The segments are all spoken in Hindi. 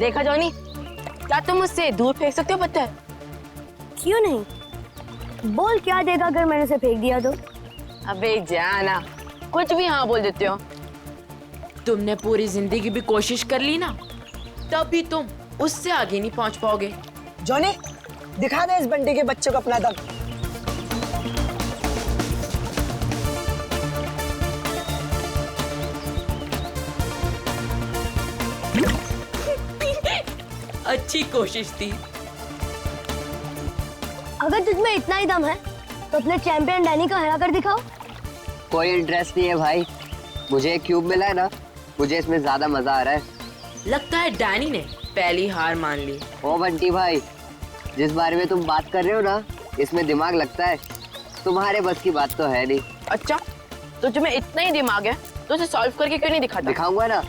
देखा जॉनी, क्या तुम मुझसे दूर फेंक सकते हो पत्थर? क्यों नहीं? बोल क्या देगा अगर मैंने उसे फेंक दिया तो? अबे जाना, कुछ भी हाँ बोल देते हो। तुमने पूरी जिंदगी भी कोशिश कर ली ना, तब भी तुम उससे आगे नहीं पहुंच पाओगे। जॉनी, दिखा दे इस बंटी के बच्चे को अपना दम। अच्छी कोशिश थी। अगर तुझमें इतना ही दम है तो अपने चैंपियन डैनी को हरा कर दिखाओ। कोई इंटरेस्ट नहीं है भाई, मुझे एक क्यूब मिला है ना, मुझे इसमें ज्यादा मजा आ रहा है। लगता है डैनी ने पहली हार मान ली। ओ बंटी भाई, जिस बारे में तुम बात कर रहे हो ना, इसमें दिमाग लगता है, तुम्हारे बस की बात तो है नहीं। अच्छा, तो तुम्हें इतना ही दिमाग है तो उसे सॉल्व करके क्यों नहीं दिखाता? दिखाऊंगा ना,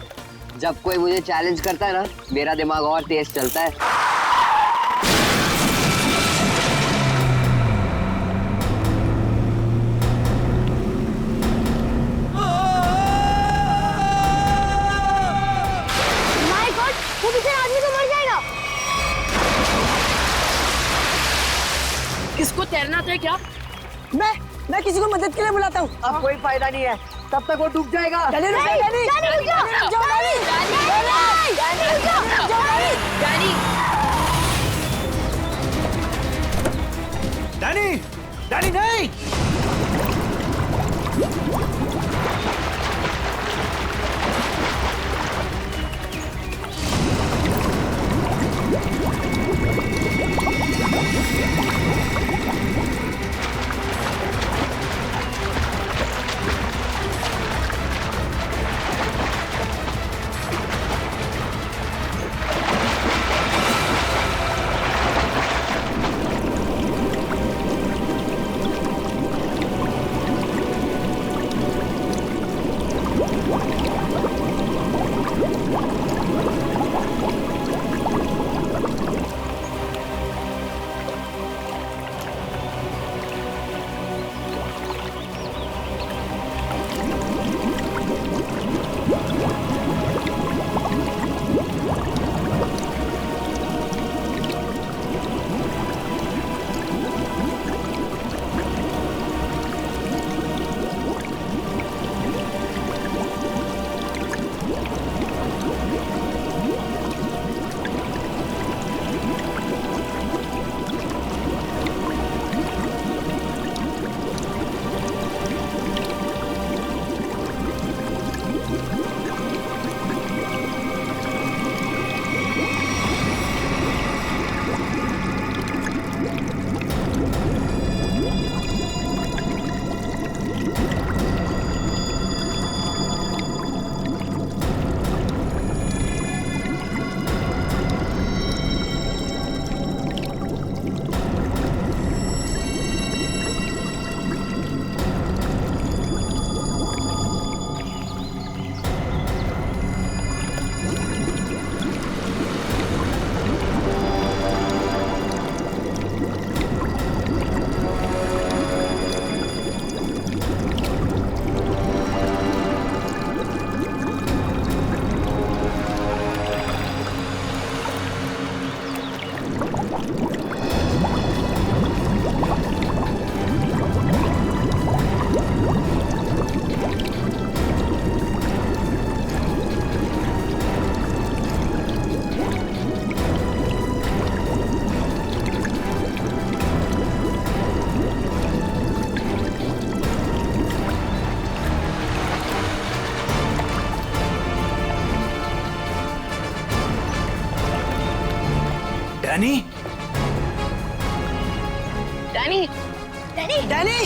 जब कोई मुझे चैलेंज करता है ना, मेरा दिमाग और तेज चलता है। माय गॉड, वो बेचारा आदमी तो मर जाएगा। किसको तैरना आता है क्या? मैं किसी को मदद के लिए बुलाता हूँ। अब कोई फायदा नहीं है, तब तक वो डूब जाएगा। Danny, Danny, Danny, Danny, Danny, Danny, Danny नहीं। डैनी, डैनी, डैनी, डैनी,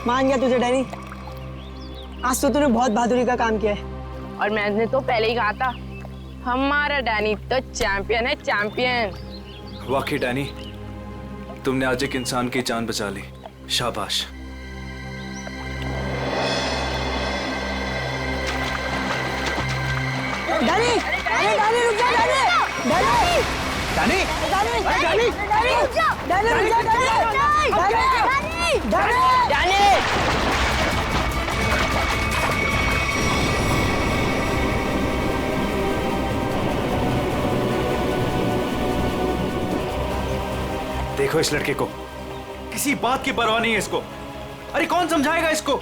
मान गया तुझे डैनी, आज तो तूने बहुत बहादुरी का काम किया है। और मैंने तो पहले ही कहा था, हमारा डैनी तो चैंपियन है, चैंपियन। वाकई डैनी, तुमने आज एक इंसान की जान बचा ली, शाबाश। डैनी, अरे डैनी रुक जा, Danny, Danny, Danny, Danny, Danny, Danny रुक जा, डैनी रुक जा, डैनी, डैनी, डैनी। देखो इस लड़के को, किसी बात की परवाह नहीं है इसको। अरे कौन समझाएगा इसको?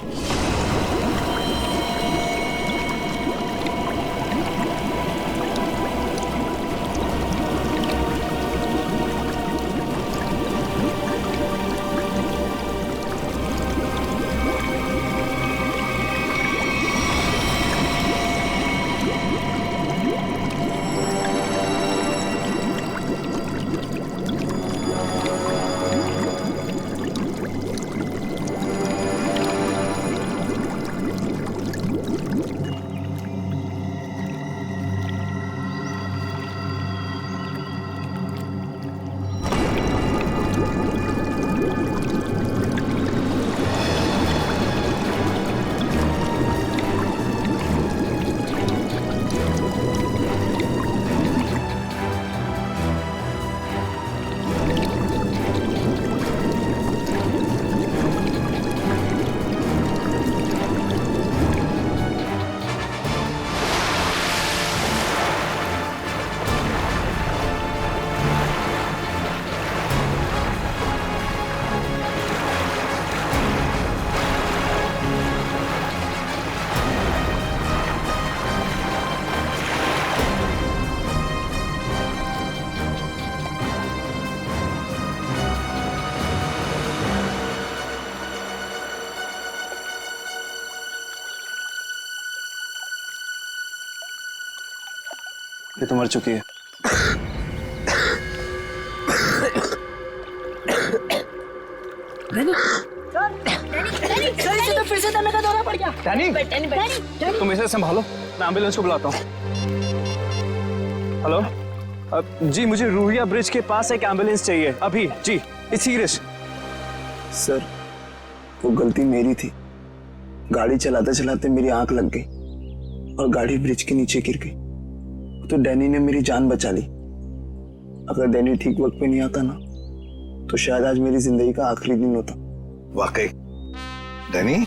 ये तो मर चुकी है। तो फिर से दमे का दौरा पड़ गया। डैनी, तुम इसे संभालो, मैं एम्बुलेंस को बुलाता हूँ। हेलो, जी मुझे रूहिया ब्रिज के पास एक एम्बुलेंस चाहिए अभी। जी, इट्स सीरियस। सर, वो गलती मेरी थी। गाड़ी चलाते चलाते मेरी आंख लग गई और गाड़ी ब्रिज के नीचे गिर गई। तो डैनी ने मेरी जान बचा ली। अगर डैनी ठीक वक्त पे नहीं आता ना, तो शायद आज मेरी जिंदगी का आखिरी दिन होता। वाकई डैनी,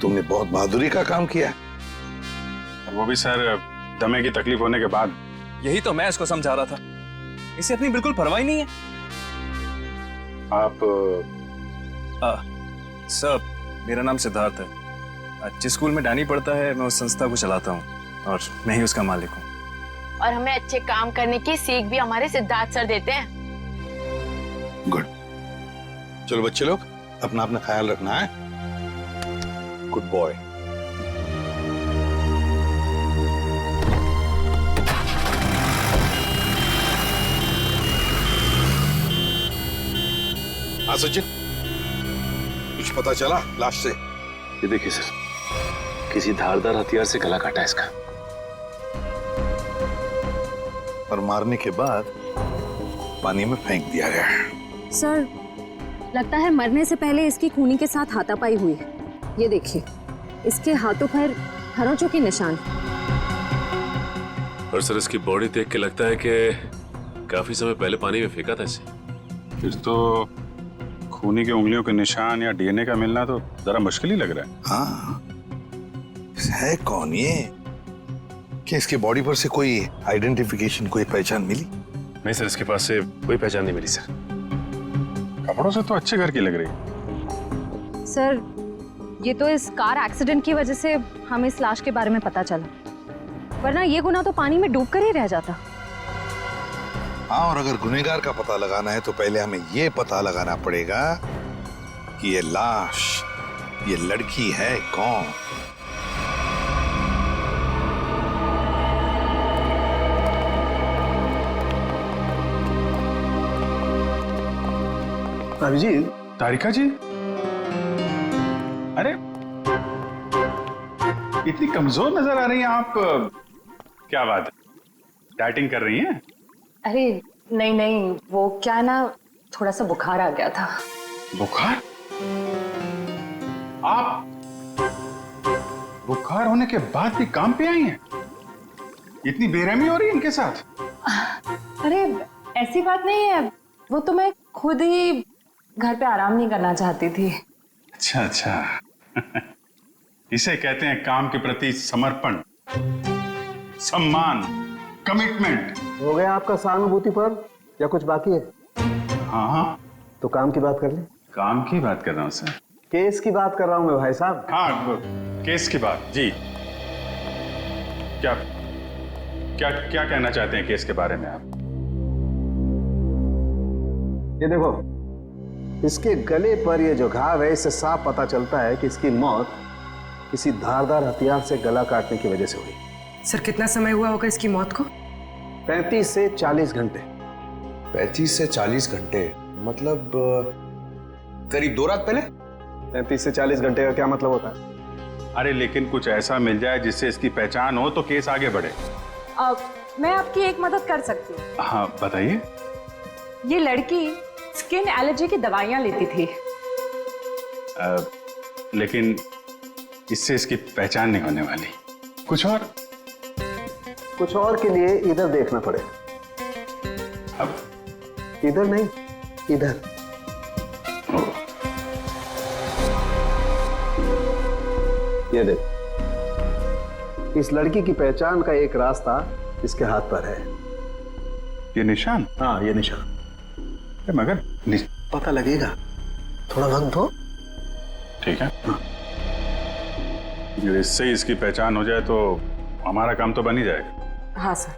तुमने बहुत बहादुरी का काम किया। वो भी सर, दमे की तकलीफ होने के बाद। यही तो मैं इसको समझा रहा था, इसे अपनी बिल्कुल परवाह नहीं है। आप सर, मेरा नाम सिद्धार्थ है। जिस स्कूल में डैनी पढ़ता है, मैं उस संस्था को चलाता हूँ और मैं ही उसका मालिक हूँ। और हमें अच्छे काम करने की सीख भी हमारे सिद्धार्थ सर देते हैं। गुड। चलो बच्चे लोग, अपना अपना ख्याल रखना है। Good boy. हाँ सचिन, कुछ पता चला लाश से? ये देखिए सर, किसी धारदार हथियार से गला काटा है इसका। और मारने के बाद पानी में फेंक दिया गया है। सर, लगता है मरने से पहले इसकी खूनी के साथ हाथापाई हुई है। ये देखिए, इसके हाथों पर खरोंचों के निशान। और सर, इसकी बॉडी देख के लगता है कि काफी समय पहले पानी में फेंका था इसे। फिर तो खूनी की उंगलियों के निशान या डीएनए का मिलना तो जरा मुश्किल ही लग रहा है। हाँ, है कौन ये? क्या इसके बॉडी पर से कोई आइडेंटिफिकेशन, कोई पहचान मिली? नहीं सर, इसके पास से कोई पहचान नहीं मिली सर। कपड़ों से तो अच्छे घर की लग रही है। सर, ये तो इस कार एक्सीडेंट की वजह से हमें इस लाश के बारे में पता चला, वरना ये गुनाह तो पानी में डूबकर ही रह जाता। हाँ, और अगर गुनहगार का पता लगाना है तो पहले हमें ये पता लगाना पड़ेगा कि ये लाश, ये लड़की है कौन। भाभी जी, तारिका जी, अरे इतनी कमजोर नजर आ रही हैं आप। क्या बात है, डाइटिंग कर रही हैं? अरे नहीं नहीं, वो क्या ना, थोड़ा सा बुखार आ गया था। बुखार? आप बुखार होने के बाद भी काम पे आई हैं? इतनी बेरहमी हो रही है इनके साथ? अरे ऐसी बात नहीं है, वो तो मैं खुद ही घर पे आराम नहीं करना चाहती थी। अच्छा अच्छा इसे कहते हैं काम के प्रति समर्पण, सम्मान, कमिटमेंट। हो गया आपका सहानुभूति पर या कुछ बाकी है? हाँ हाँ, तो काम की बात कर ले। काम की बात कर रहा हूँ सर। केस की बात कर रहा हूँ मैं भाई साहब। हाँ, केस की बात जी। क्या क्या क्या कहना चाहते हैं केस के बारे में आप? ये देखो, इसके गले पर ये जो घाव है, इससे साफ पता चलता है कि इसकी मौत किसी धारदार हथियार से गला काटने की वजह से हुई। सर कितना समय हुआ होगा इसकी मौत को? 35 से 40 घंटे। 35 से 40 घंटे मतलब करीब 2 रात पहले। 35 से 40 घंटे का क्या मतलब होता है? अरे लेकिन कुछ ऐसा मिल जाए जिससे इसकी पहचान हो तो केस आगे बढ़े। मैं आपकी एक मदद कर सकती हूँ। हाँ बताइए। ये लड़की स्किन एलर्जी की दवाइयाँ लेती थी। लेकिन इससे इसकी पहचान नहीं होने वाली। कुछ और के लिए इधर देखना पड़ेगा। अब इधर नहीं, इधर। ये देख, इस लड़की की पहचान का एक रास्ता इसके हाथ पर है। ये निशान? हाँ, ये निशान। मगर पता लगेगा, थोड़ा वक्त दो। ठीक है। हाँ। इससे इसकी पहचान हो जाए तो हमारा काम तो बन ही जाएगा। हाँ सर,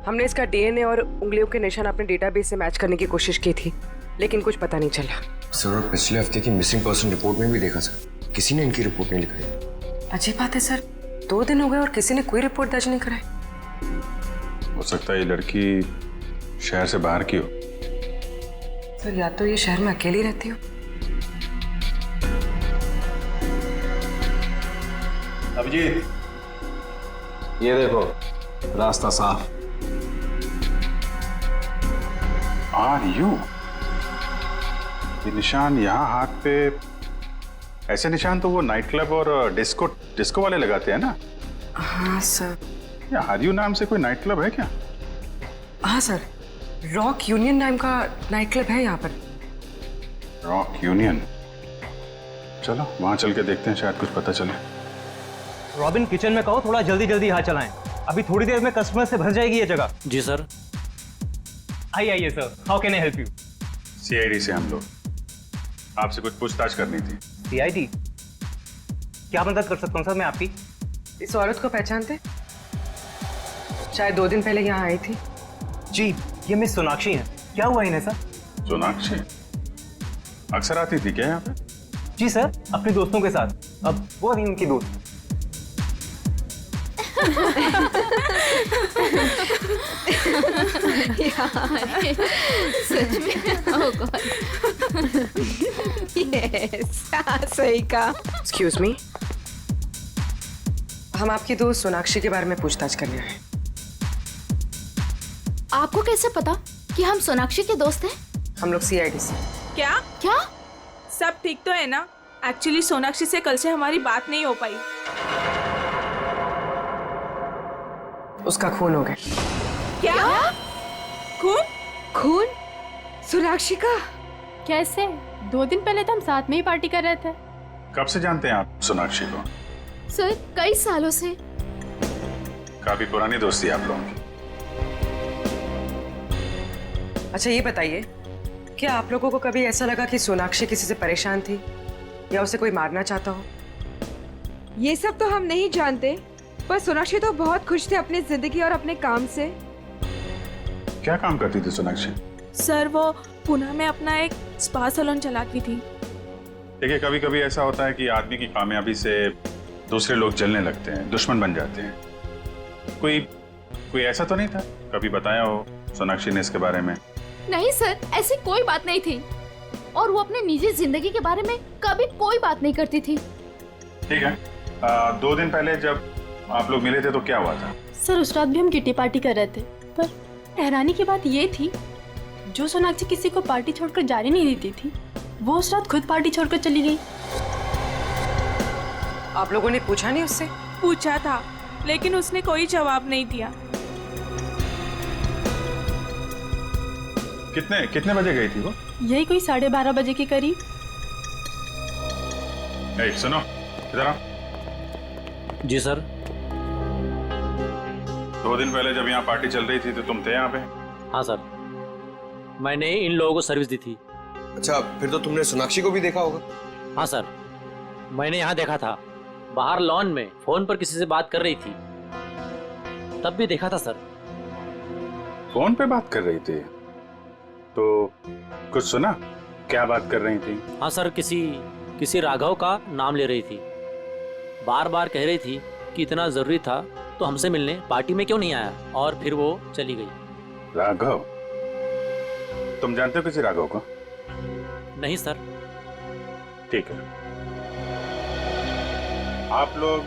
हमने इसका डीएनए और उंगलियों के निशान अपने डेटाबेस से मैच करने की कोशिश की थी, लेकिन कुछ पता नहीं चला। सर, पिछले हफ्ते की मिसिंग पर्सन रिपोर्ट में भी देखा सर, किसी ने इनकी रिपोर्ट नहीं लिखाई। अजीब बात है सर, 2 दिन हो गए और किसी ने कोई रिपोर्ट दर्ज नहीं कराई। हो सकता है ये लड़की शहर से बाहर की हो। सर या तो ये शहर में अकेली रहती हो। अभिजीत, ये देखो, रास्ता साफ। Are you? ये निशान यहाँ हाथ पे, ऐसे निशान तो वो नाइट क्लब और डिस्को वाले लगाते हैं ना? हाँ सर। क्या आर यू नाम से कोई नाइट क्लब है क्या? हाँ सर, रॉक यूनियन नाम का नाइट क्लब है यहाँ पर। Rock union? चलो वहां चल के देखते हैं, शायद कुछ पता चले। रॉबिन, किचन में कहो थोड़ा जल्दी जल्दी हाथ चलाएं, अभी थोड़ी देर में कस्टमर से भर जाएगी ये जगह। जी सर। आइए sir, how can I help you? CID से हम लोग, आपसे कुछ पूछताछ करनी थी। सीआईडी? क्या मदद कर सकता हूँ सर मैं आपकी? इस औरत को पहचानते? शायद 2 दिन पहले यहाँ आई थी। जी, ये मिस सोनाक्षी हैं। क्या हुआ इन्हें सर? सोनाक्षी अक्सर आती थी क्या यहाँ पे? जी सर, अपने दोस्तों के साथ। अब वो नहीं उनकी दोस्त। सच में? ओह गॉड। यस, सही कहा। एक्सक्यूज मी, हम आपकी दोस्त सोनाक्षी के बारे में पूछताछ करने आए। आपको कैसे पता कि हम सोनाक्षी के दोस्त हैं? हम लोग सीआईडी से। क्या? क्या? सब ठीक तो है ना? एक्चुअली सोनाक्षी से कल से हमारी बात नहीं हो पाई। उसका खून हो गया। क्या? खून? खून? सोनाक्षी का? कैसे? 2 दिन पहले तो हम साथ में ही पार्टी कर रहे थे। कब से जानते हैं आप सोनाक्षी को? सर, कई सालों से। काफी पुरानी दोस्ती है आप लोगों की। अच्छा ये बताइए, क्या आप लोगों को कभी ऐसा लगा कि सोनाक्षी किसी से परेशान थी या उसे कोई मारना चाहता हो? ये सब तो हम नहीं जानते, पर सोनाक्षी तो बहुत खुश थे अपनी जिंदगी और अपने काम से। क्या काम करती थी सोनाक्षी? सर वो पुणे में अपना एक स्पा सैलून चलाती थी। देखिए, कभी कभी ऐसा होता है कि आदमी की कामयाबी से दूसरे लोग जलने लगते हैं, दुश्मन बन जाते हैं। कोई ऐसा तो नहीं था? कभी बताया हो सोनाक्षी ने इसके बारे में? नहीं सर, ऐसी कोई बात नहीं थी। और वो अपने निजी जिंदगी के बारे में कभी कोई बात नहीं करती थी। ठीक है। 2 दिन पहले जब आप लोग मिले थे तो क्या हुआ था? सर उस रात भी हम किटी पार्टी कर रहे थे, पर हैरानी की बात ये थी जो सोनाक्षी किसी को पार्टी छोड़कर जाने नहीं देती थी, वो उस रात खुद पार्टी छोड़कर चली गई। आप लोगों ने पूछा नहीं उससे? पूछा था, लेकिन उसने कोई जवाब नहीं दिया। कितने बजे गई थी वो? यही कोई 12:30 बजे के करीब। सुनो, इधर आओ। जी सर। 2 दिन पहले जब यहाँ पार्टी चल रही थी तो तुम थे यहाँ पे? हाँ सर, मैंने इन लोगों को सर्विस दी थी। अच्छा, फिर तो तुमने सोनाक्षी को भी देखा होगा? हाँ सर, मैंने यहाँ देखा था, बाहर लॉन में फोन पर किसी से बात कर रही थी, तब भी देखा था सर। फोन पे बात कर रही थी तो कुछ सुना? क्या बात कर रही थी? हाँ सर, किसी राघव का नाम ले रही थी, बार बार कह रही थी कि इतना जरूरी था तो हमसे मिलने पार्टी में क्यों नहीं आया, और फिर वो चली गई। राघव? तुम जानते हो किसी राघव को? नहीं सर। ठीक है, आप लोग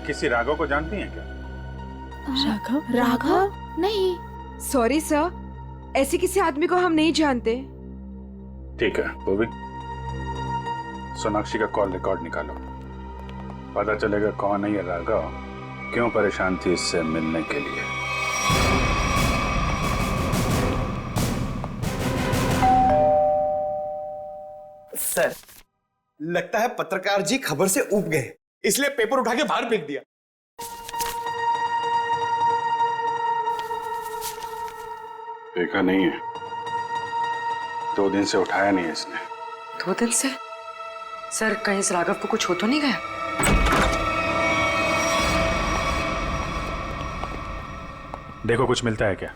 किसी राघव को जानती हैं क्या? राघव? राघव? नहीं। सॉरी सर, ऐसे किसी आदमी को हम नहीं जानते। ठीक है, वो भी सोनाक्षी का कॉल रिकॉर्ड निकालो, पता चलेगा कौन है ये राघव, क्यों परेशान थी इससे मिलने के लिए। सर, लगता है पत्रकार जी खबर से ऊब गए, इसलिए पेपर उठा के बाहर फेंक दिया। देखा नहीं है, 2 दिन से उठाया नहीं है इसने। 2 दिन से? सर, कहीं इस राघव को कुछ हो तो नहीं गया? देखो कुछ मिलता है क्या?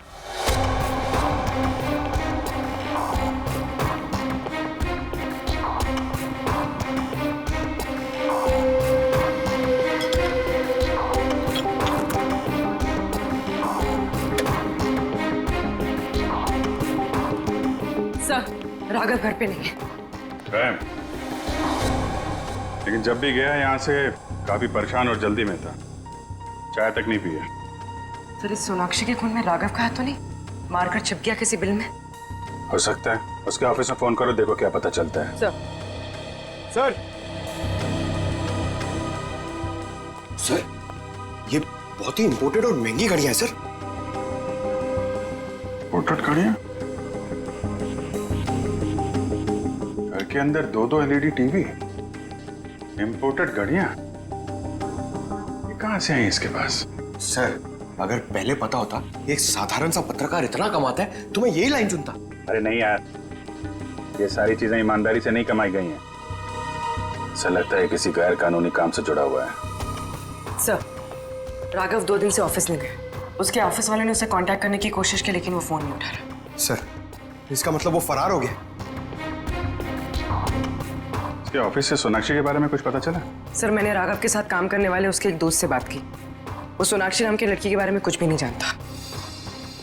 सर, राघव घर पे नहीं है। लेकिन जब भी गया यहाँ से काफी परेशान और जल्दी में था, चाय तक नहीं पिया। सर, इस सोनाक्षी के खून में राघव का हाथ तो नहीं? मारकर छिप गया किसी बिल में? हो सकता है, उसके ऑफिस में फोन करो, देखो क्या पता चलता है। सर, ये बहुत ही इंपोर्टेड और महंगी घड़ियां हैं सर। इंपोर्टेड घड़ियां? घर के अंदर 2-2 LED टीवी, इंपोर्टेड घड़ियां, ये कहां से आई इसके पास? सर, अगर पहले पता होता एक साधारण सा पत्रकार इतना कमाता है तो मैं यही लाइन चुनता। अरे नहीं यार, ये सारी चीजें ईमानदारी से नहीं कमाई गई हैं। ऐसा लगता है किसी गैर कानूनी काम से जुड़ा हुआ है। सर, राघव 2 दिन से ऑफिस नहीं गए। उसके ऑफिस वाले ने उसे कांटेक्ट करने की कोशिश की, लेकिन वो फोन नहीं उठा रहा। सर, इसका मतलब वो फरार हो गया? उसके ऑफिस से सोनाक्षी के बारे में कुछ पता चला? सर, मैंने राघव के साथ काम करने वाले उसके एक दोस्त से बात की, वो सोनाक्षी नाम की लड़की के बारे में कुछ भी नहीं जानता।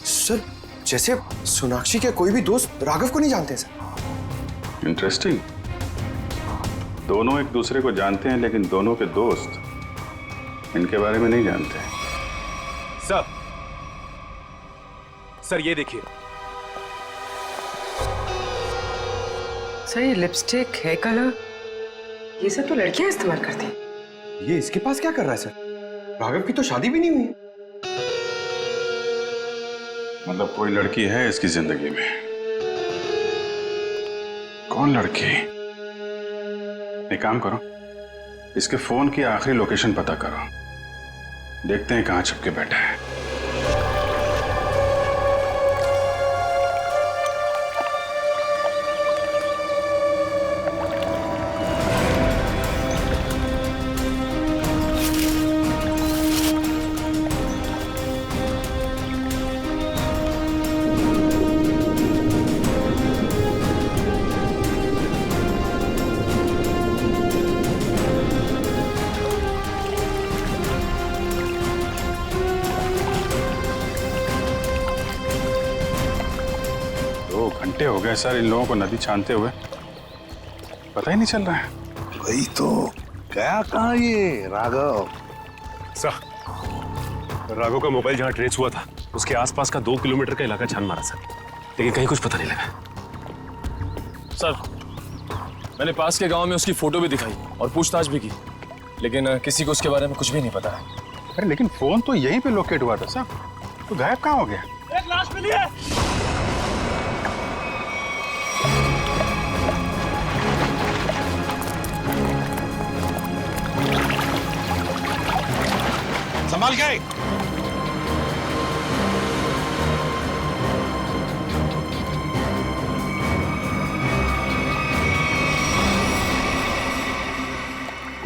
सर, जैसे सोनाक्षी के कोई भी दोस्त राघव को नहीं जानते सर। इंटरेस्टिंग, दोनों एक दूसरे को जानते हैं लेकिन दोनों के दोस्त इनके बारे में नहीं जानते। सर ये देखिए। सर, ये लिपस्टिक, हेयर कलर, ये सब तो लड़कियां इस्तेमाल करती हैं। ये इसके पास क्या कर रहा है सर? राघव की तो शादी भी नहीं हुई है। मतलब कोई लड़की है इसकी जिंदगी में? कौन लड़की? एक काम करो, इसके फोन की आखिरी लोकेशन पता करो, देखते हैं कहां छुप के बैठा है। हो गए सर इन लोगों को नदी छानते हुए, पता ही नहीं चल रहा है। वही तो गया कहाँ ये राघव? सर, राघव का मोबाइल जहाँ ट्रेस हुआ था उसके आसपास का 2 किलोमीटर का इलाका छान मारा सर, लेकिन कहीं कुछ पता नहीं लगा। सर, मैंने पास के गांव में उसकी फोटो भी दिखाई और पूछताछ भी की, लेकिन किसी को उसके बारे में कुछ भी नहीं पता है। अरे लेकिन फोन तो यहीं पे लोकेट हुआ था सर, तो गायब कहाँ हो गया? एक लाश मिली है। संभाल के।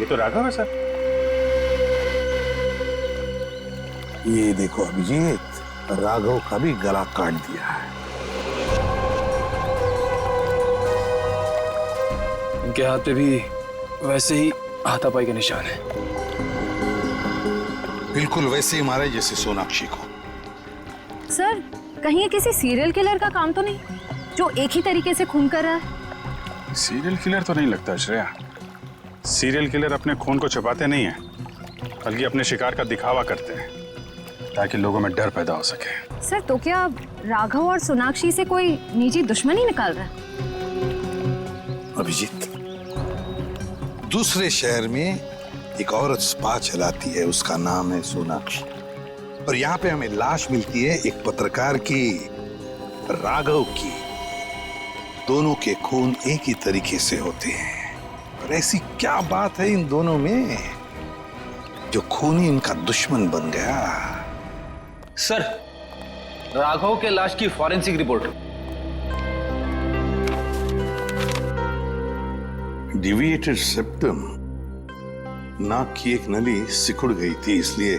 ये तो राघव है सर। ये देखो अभिजीत, राघव का भी गला काट दिया है। इनके हाथ पे भी वैसे ही हाथापाई के निशान है। बिल्कुल वैसे ही मारे जैसे सोनाक्षी को। सर, कहीं ये किसी सीरियल किलर का काम तो नहीं जो एक ही तरीके से खून कर रहा है? सीरियल किलर तो नहीं लगता श्रेया। सीरियल किलर अपने खून को छुपाते नहीं हैं, बल्कि अपने शिकार का दिखावा करते हैं ताकि लोगों में डर पैदा हो सके। सर, तो क्या राघव और सोनाक्षी से कोई निजी दुश्मनी निकाल रहा है? अभिजीत, दूसरे शहर में एक औरत स्पा चलाती है, उसका नाम है सोनाक्षी, और यहाँ पे हमें लाश मिलती है एक पत्रकार की, राघव की। दोनों के खून एक ही तरीके से होते हैं, और ऐसी क्या बात है इन दोनों में जो खून ही इनका दुश्मन बन गया? सर, राघव के लाश की फॉरेंसिक रिपोर्ट। डिविएटेड सेप्टम, नाक की एक नली सिकुड़ गई थी, इसलिए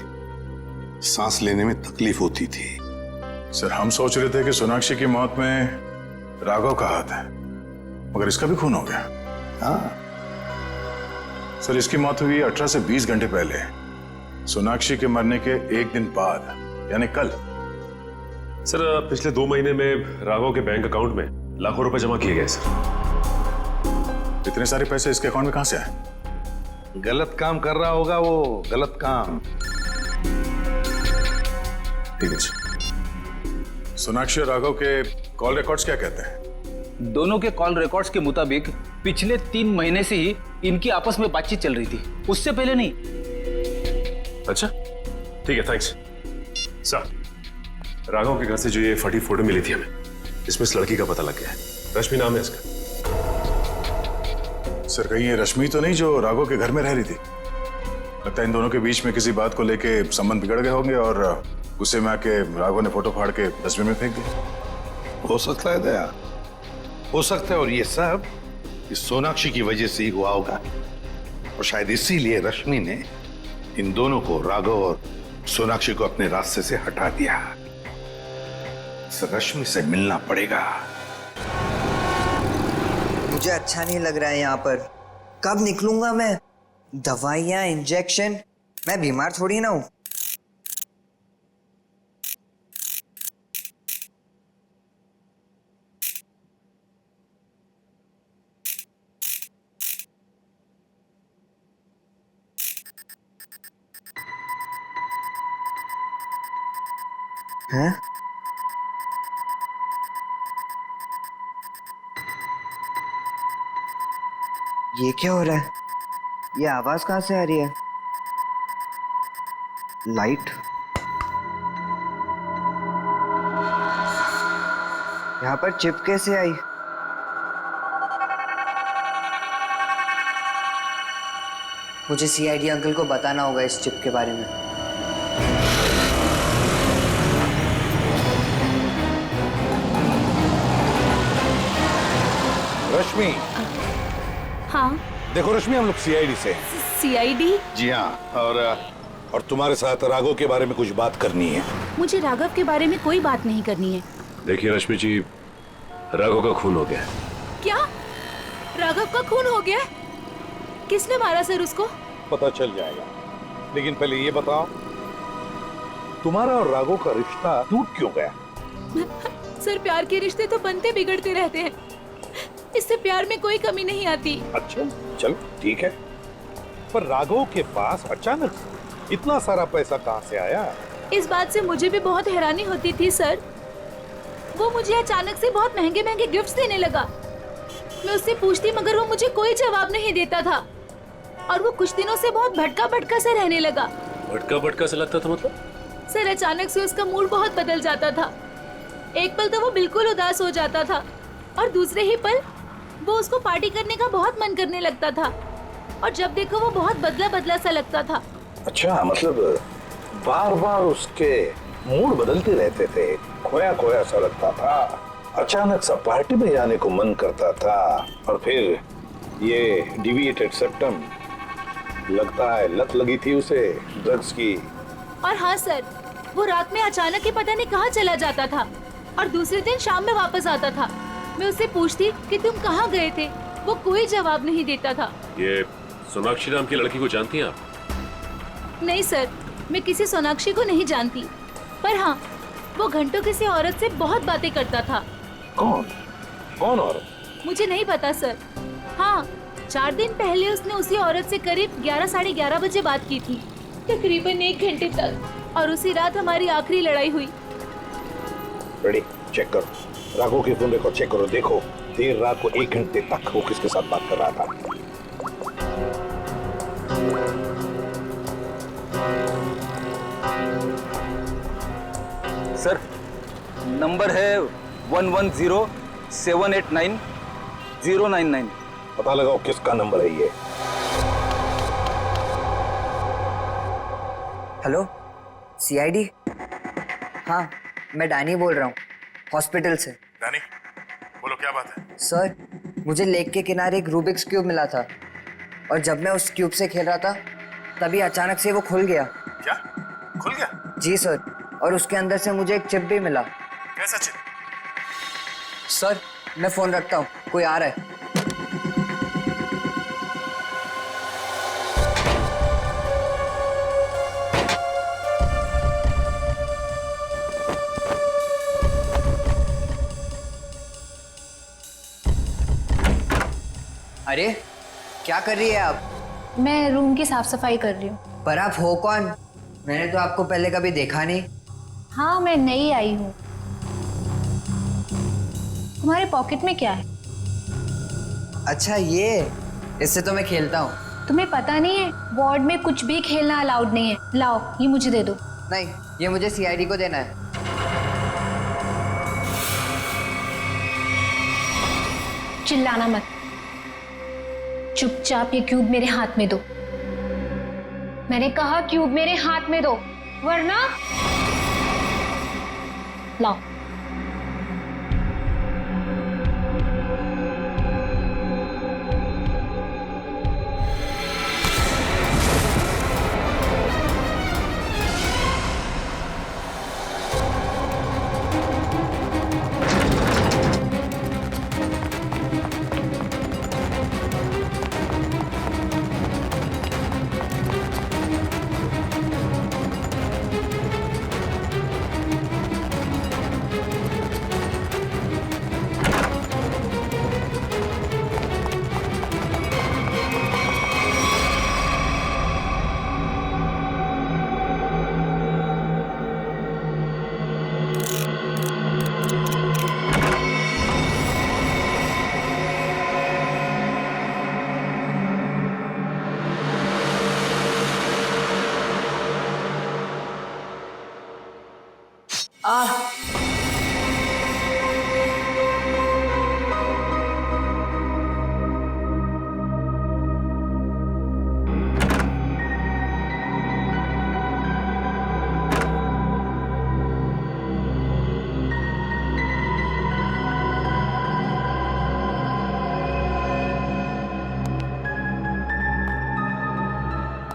सांस लेने में तकलीफ होती थी। सर, हम सोच रहे थे कि सोनाक्षी की मौत में राघव का हाथ है, मगर इसका भी खून हो गया। हाँ सर, इसकी मौत हुई 18 से 20 घंटे पहले, सोनाक्षी के मरने के एक दिन बाद, यानी कल। सर, पिछले 2 महीने में राघव के बैंक अकाउंट में लाखों रुपए जमा किए गए सर। इतने सारे पैसे इसके अकाउंट में कहां से आए? गलत काम कर रहा होगा वो, गलत काम। ठीक है सर। सोनाक्षी और राघव के कॉल रिकॉर्ड्स क्या कहते हैं? दोनों के कॉल रिकॉर्ड्स के मुताबिक पिछले 3 महीने से ही इनकी आपस में बातचीत चल रही थी, उससे पहले नहीं। अच्छा, ठीक है, थैंक्स। सर, राघव के घर से जो ये फटी फोटो मिली थी हमें, इसमें इस लड़की का पता लग गया है। रश्मि नाम है इसका। सर, कहीं ये रश्मि तो नहीं जो राघव के घर में रह रही थी? लगता है इन दोनों के बीच में किसी बात को लेके संबंध बिगड़ गए होंगे और गुस्से में आके राघव ने फोटो फाड़ के डस्टबिन में फेंक दिया। हो सकता है दया, हो सकता है, और ये सब इस सोनाक्षी की वजह से ही हुआ होगा, और शायद इसीलिए रश्मि ने इन दोनों को, राघव और सोनाक्षी को, अपने रास्ते से हटा दिया। रश्मि से मिलना पड़ेगा। मुझे अच्छा नहीं लग रहा है यहाँ पर। कब निकलूंगा मैं? दवाइयाँ, इंजेक्शन, मैं बीमार थोड़ी ना हूँ। हैं? ये क्या हो रहा है? ये आवाज कहाँ से आ रही है? लाइट? यहाँ पर चिप कैसे आई? मुझे सीआईडी अंकल को बताना होगा इस चिप के बारे में। रश्मि। हाँ। देखो रश्मि, हम लोग सीआईडी से हैं। सीआईडी? जी हाँ, और तुम्हारे साथ राघव के बारे में कुछ बात करनी है। मुझे राघव के बारे में कोई बात नहीं करनी है। देखिए रश्मि जी, राघव का खून हो गया। क्या? राघव का खून हो गया? किसने मारा सर उसको? पता चल जाएगा, लेकिन पहले ये बताओ, तुम्हारा और राघव का रिश्ता टूट क्यों गया? सर, प्यार के रिश्ते तो बनते बिगड़ते रहते हैं, इससे प्यार में कोई कमी नहीं आती। अच्छा, चलो ठीक है, पर राघव के पास अचानक से इतना सारा पैसा कहाँ से आया? इस बात से मुझे भी बहुत हैरानी होती थी सर। वो मुझे अचानक से बहुत महंगे महंगे गिफ्ट्स देने लगा। मैं उससे पूछती मगर वो मुझे कोई जवाब नहीं देता था और वो कुछ दिनों से बहुत भटका भटका से रहने लगा। भटका भटका से लगता था मतलब? सर अचानक से उसका मूड बहुत बदल जाता था। एक पल तो वो बिल्कुल उदास हो जाता था और दूसरे ही पल वो उसको पार्टी करने का बहुत मन करने लगता था और जब देखो वो बहुत बदला बदला सा लगता था। अच्छा, मतलब बार बार उसके मूड बदलते रहते थे, खोया खोया सा लगता था, अचानक सा पार्टी में जाने को मन करता था और फिर ये डिविएटेड सेप्टम, लगता है लत लगी थी उसे ड्रग्स की। और हाँ सर, वो रात में अचानक ही पता नहीं कहाँ चला जाता था और दूसरे दिन शाम में वापस आता था। मैं उससे पूछती कि तुम कहाँ गए थे, वो कोई जवाब नहीं देता था। ये सोनाक्षी नाम की लड़की को जानती हैं आप? नहीं सर, मैं किसी सोनाक्षी को नहीं जानती, पर हाँ वो घंटों किसी औरत से बहुत बातें करता था। कौन? कौन औरत? मुझे नहीं पता सर। हाँ, 4 दिन पहले उसने उसी औरत से करीब 11 साढ़े 11 बजे बात की थी, तकरीबन 1 घंटे तक, और उसी रात हमारी आखिरी लड़ाई हुई। रेडी, चेक करो, राघव के फोन रिकॉर्ड चेक करो, देखो देर रात को 1 घंटे तक वो किसके साथ बात कर रहा था। सर, नंबर है 110789 पता लगाओ किसका नंबर है ये। Hello, CID? हाँ, मैं डैनी बोल रहा हूँ, हॉस्पिटल से। डैनी, बोलो क्या बात है? सर, मुझे लेक के किनारे एक रूबिक्स क्यूब मिला था और जब मैं उस क्यूब से खेल रहा था तभी अचानक से वो खुल गया। क्या? खुल गया? जी सर, और उसके अंदर से मुझे एक चिप भी मिला। कैसा चिप? सर, मैं फोन रखता हूँ, कोई आ रहा है। अरे, क्या कर रही है आप? मैं रूम की साफ सफाई कर रही हूँ। पर आप हो कौन? मैंने तो आपको पहले कभी देखा नहीं। हाँ, मैं नई आई हूँ। तुम्हारे पॉकेट में क्या है? अच्छा, ये इससे तो मैं खेलता हूँ। तुम्हें पता नहीं है, वार्ड में कुछ भी खेलना अलाउड नहीं है। लाओ, ये मुझे दे दो। नहीं, ये मुझे सीआईडी को देना है। चिल्लाना मत, चुपचाप ये क्यूब मेरे हाथ में दो। मैंने कहा क्यूब मेरे हाथ में दो, वरना लाओ।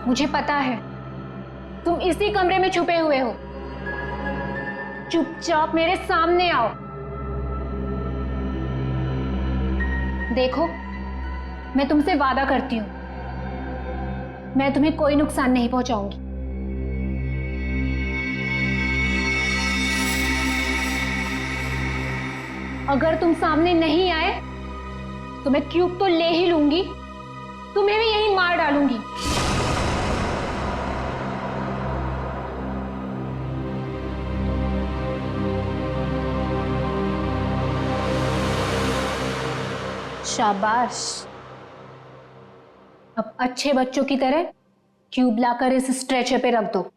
मुझे पता है तुम इसी कमरे में छुपे हुए हो। चुपचाप मेरे सामने आओ। देखो, मैं तुमसे वादा करती हूं, मैं तुम्हें कोई नुकसान नहीं पहुंचाऊंगी। अगर तुम सामने नहीं आए तो मैं क्यूब तो ले ही लूंगी, तुम्हें भी यहीं मार डालूंगी। शाबाश। अब अच्छे बच्चों की तरह क्यूब लाकर इस स्ट्रेचर पे रख दो।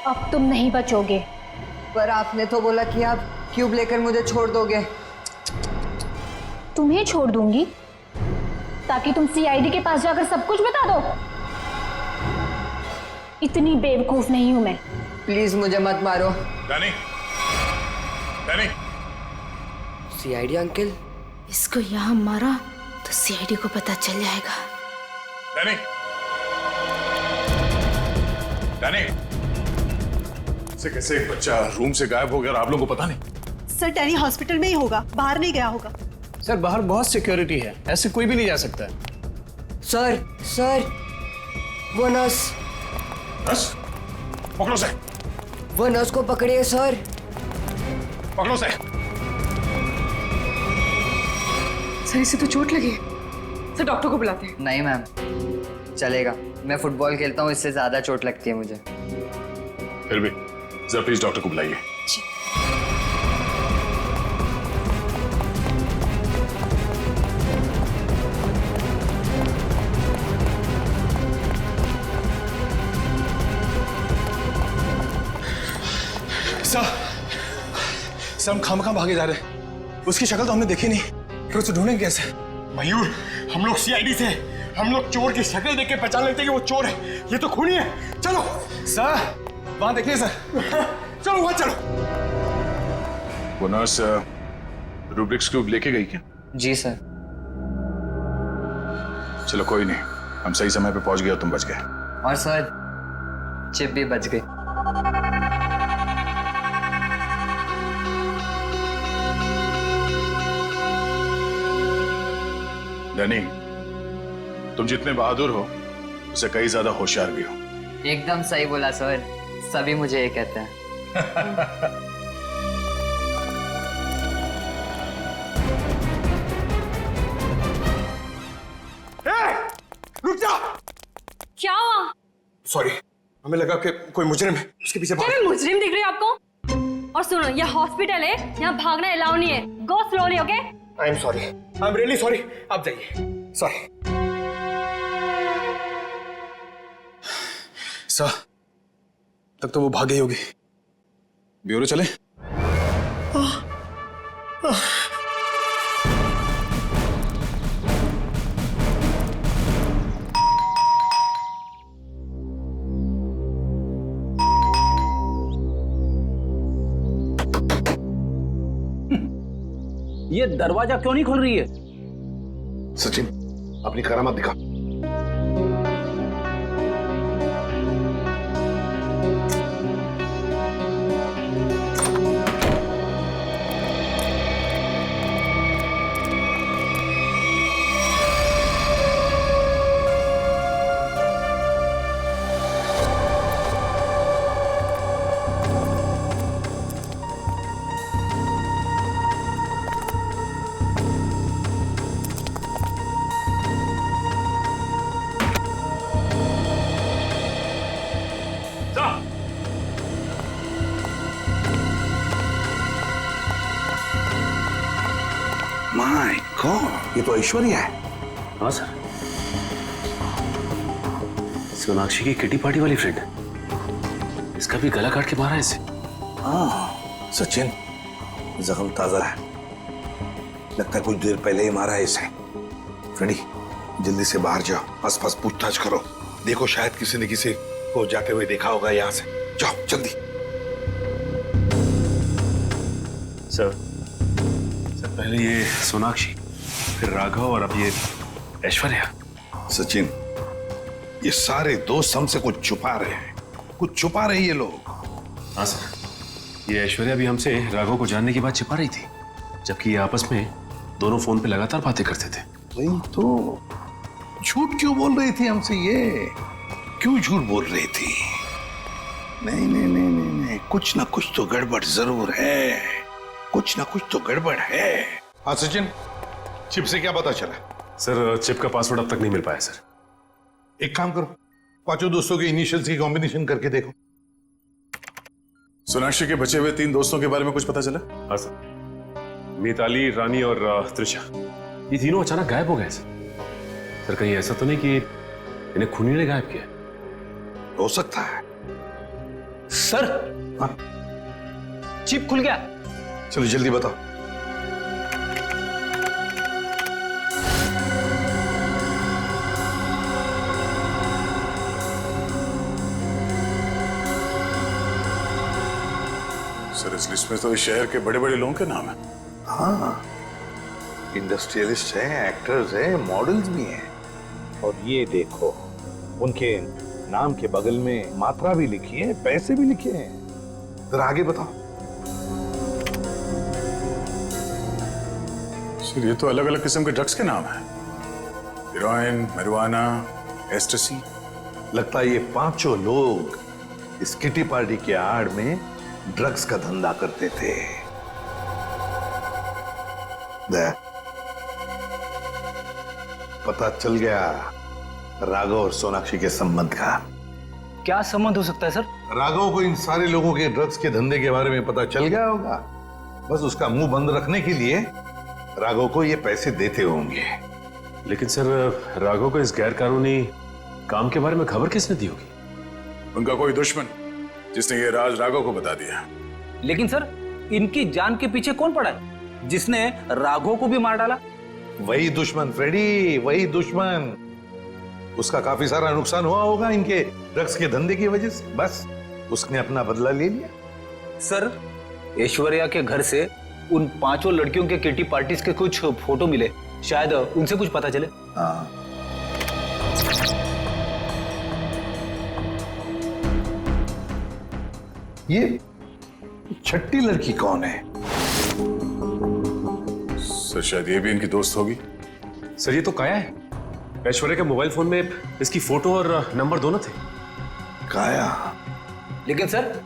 अब तुम नहीं बचोगे। पर आपने तो बोला कि आप क्यूब लेकर मुझे छोड़ दोगे। तुम्हें छोड़ दूंगी ताकि तुम सीआईडी के पास जाकर सब कुछ बता दो। इतनी बेवकूफ नहीं हूं मैं। प्लीज मुझे मत मारो। Danny, Danny. CID uncle? इसको यहाँ मारा तो सीआईडी को पता चल जाएगा। Danny, Danny. कैसे एक बच्चा रूम से गायब हो गया और आप लोगों को पता नहीं? सर डैनी हॉस्पिटल में ही होगा, बाहर नहीं गया होगा। सर बाहर बहुत सिक्योरिटी है, ऐसे कोई भी नहीं जा सकता है। सर वो नर्स। नर्स? पकड़ो से। वो नर्स को पकड़िए सर। पकड़ो से। सर इसे तो चोट लगी है। सर डॉक्टर को बुलाते हैं। नहीं मैम, चलेगा। मैं फुटबॉल खेलता हूँ, इससे ज्यादा चोट लगती है मुझे। फिर भी जरा प्लीज डॉक्टर को बुलाइए। सर हम खामखा भागे जा रहे हैं। उसकी शक्ल तो हमने देखी नहीं, फिर उसे ढूंढेंगे कैसे? मयूर, हम लोग सीआईडी से, हम लोग चोर की शक्ल देख के पहचान लेते हैं कि वो चोर है। ये तो खूनी है। चलो सर, वहां देखिए सर। चलो वहां चलो। वो नर्स रूब्रिक्स क्यूब लेके गई क्या? जी सर। चलो कोई नहीं, हम सही समय पे पहुंच गए और तुम बच गए। और सर चिप भी बच गई। डैनी, तुम जितने बहादुर हो उससे कई ज्यादा होशियार भी हो। एकदम सही बोला सर, सभी मुझे ये कहते हैं। रुक जा। क्या हुआ? सॉरी, हमें लगा कि कोई मुजरिम है, उसके पीछे भाग। क्या मैं मुजरिम दिख रही हूँ आपको? और सुनो, ये हॉस्पिटल है, यहाँ भागना अलाउ नहीं है। गो slowly, okay? I am sorry, I am really sorry. आप जाइए। सॉरी सर, तब तो वो भाग गई होगी। ब्यूरो चले? ये दरवाजा क्यों नहीं खुल रही है? सचिन, अपनी करामत दिखा। माय गॉड, ये तो ऐश्वर्या है। हाँ सर, सोनाक्षी की किटी पार्टी वाली फ्रेंड। इसका भी गला काट के मारा है इसे। हाँ सचिन, जख्म ताजा है, लगता है कुछ देर पहले ही मारा है इसे। फ्रेंडी, जल्दी से बाहर जाओ, आसपास पूछताछ करो, देखो शायद किसी ने किसी को जाते हुए देखा होगा यहाँ से। जाओ जल्दी। सर पहले ये सोनाक्षी, फिर राघव और अब ये ऐश्वर्या। सचिन, ये सारे दोस्त हमसे कुछ छुपा रहे हैं, कुछ छुपा रहे ये लोग। हाँ सर, ये ऐश्वर्या भी हमसे राघव को जानने की बात छिपा रही थी, जबकि ये आपस में दोनों फोन पे लगातार बातें करते थे। वही तो, झूठ क्यों बोल रही थी हमसे? ये क्यों झूठ बोल रही थी? नहीं नहीं नहीं नहीं, नहीं। हैं, कुछ ना कुछ तो गड़बड़ जरूर है, कुछ ना कुछ तो गड़बड़ है। हाँ सचिन, चिप से क्या पता चला? सर चिप का पासवर्ड अब तक नहीं मिल पाया सर। एक काम करो, पांचों दोस्तों के इनिशियल्स की कॉम्बिनेशन करके देखो। सोनाक्षी के बचे हुए 3 दोस्तों के बारे में कुछ पता चला? हाँ सर, मिताली, रानी और त्रिशा, ये तीनों अचानक गायब हो गए सर। कहीं ऐसा तो नहीं कि इन्हें खूनी ने गायब किया? हो सकता है सर। हाँ? चिप खुल गया। चलो जल्दी बताओ। सर इस लिस्ट में तो इस शहर के बड़े बड़े लोगों के नाम है। हाँ, इंडस्ट्रियलिस्ट हैं, एक्टर्स हैं, मॉडल्स भी हैं। और ये देखो, उनके नाम के बगल में मात्रा भी लिखी है, पैसे भी लिखे हैं। जरा आगे बताओ। सर ये तो अलग अलग किस्म के ड्रग्स के नाम हैं। Heroin, marijuana, एस्टेसी। लगता है ये पांचों लोग इस किटी पार्टी के आड़ में ड्रग्स का धंधा करते थे। पता चल गया राघव और सोनाक्षी के संबंध का। क्या संबंध हो सकता है सर? राघव को इन सारे लोगों के ड्रग्स के धंधे के बारे में पता चल गया होगा। बस उसका मुंह बंद रखने के लिए राघव को ये पैसे देते होंगे। लेकिन सर राघव को इस गैर कानूनी काम के बारे में खबर किसने दी होगी? उनका कोई दुश्मन जिसने ये राज राघव को बता दिया। लेकिन सर इनकी जान के पीछे कौन पड़ा है जिसने राघव को भी मार डाला? वही दुश्मन फ्रेडी, वही दुश्मन। उसका काफी सारा नुकसान हुआ होगा इनके ड्रग्स के धंधे की वजह से। बस उसने अपना बदला ले लिया। सर ऐश्वर्या के घर से उन पांचों लड़कियों के किटी पार्टीज के कुछ फोटो मिले, शायद उनसे कुछ पता चले। हाँ। ये छठी लड़की कौन है? सर शायद ये भी इनकी दोस्त होगी। सर ये तो काया है। ऐश्वर्या के मोबाइल फोन में इसकी फोटो और नंबर दोनों थे। काया? लेकिन सर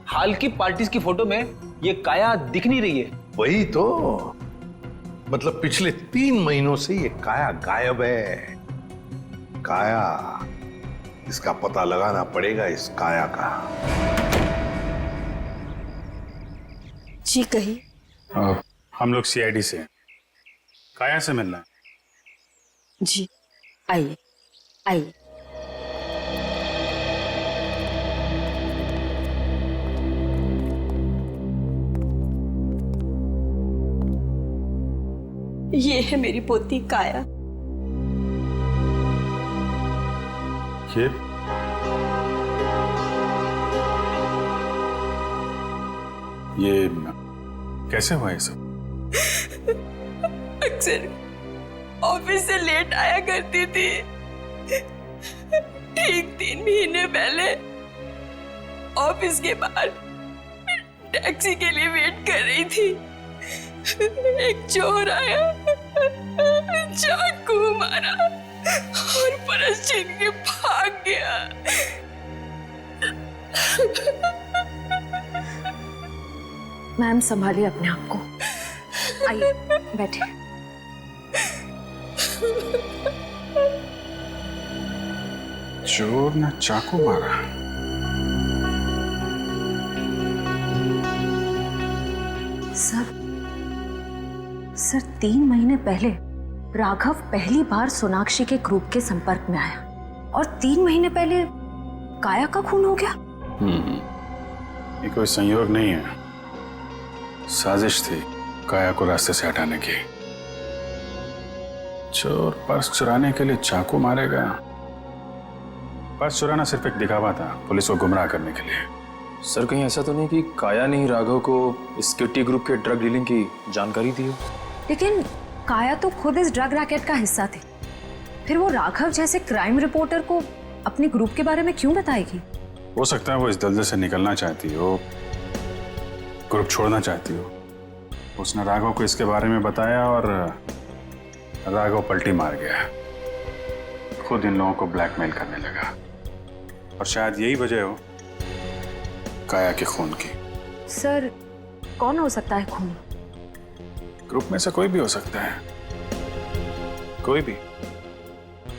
हाल की पार्टीज की फोटो में ये काया दिख नहीं रही है। वही तो, मतलब पिछले 3 महीनों से ये काया गायब है। काया, इसका पता लगाना पड़ेगा, इस काया का। जी कही। हम लोग सीआईडी से हैं। काया से मिलना है। जी आइए आइए। ये है मेरी पोती काया। ये कैसे हुआ ये सब? अक्सर ऑफिस से लेट आया करती थी। ठीक 3 महीने पहले ऑफिस के बाहर टैक्सी के लिए वेट कर रही थी। एक चोर आया, चाकू मारा और परस छीन के भाग गया। मैम संभालिए अपने आप को। आइए बैठिए। चोर ने चाकू मारा। सर 3 महीने पहले राघव पहली बार सोनाक्षी के ग्रुप के संपर्क में आया और 3 महीने पहले काया का खून हो गया। ये कोई संयोग नहीं है, साजिश थी काया को रास्ते से हटाने की। चोर पर्स चुराने के लिए चाकू मारेगा। पर्स चुराना सिर्फ एक दिखावा था, पुलिस को गुमराह करने के लिए। सर कहीं ऐसा तो नहीं कि काया ने ही राघव को इस किटी ग्रुप के ड्रग डीलिंग की जानकारी दी हो? लेकिन काया तो खुद इस ड्रग रैकेट का हिस्सा थी, फिर वो राघव जैसे क्राइम रिपोर्टर को अपने ग्रुप के बारे में क्यों बताएगी? हो सकता है वो इस दलदल से निकलना चाहती हो, ग्रुप छोड़ना चाहती हो। उसने राघव को इसके बारे में बताया और राघव पलटी मार गया, खुद इन लोगों को ब्लैकमेल करने लगा। और शायद यही वजह हो काया के खून की। सर कौन हो सकता है खूनी? ग्रुप में से कोई भी हो सकता है, कोई भी।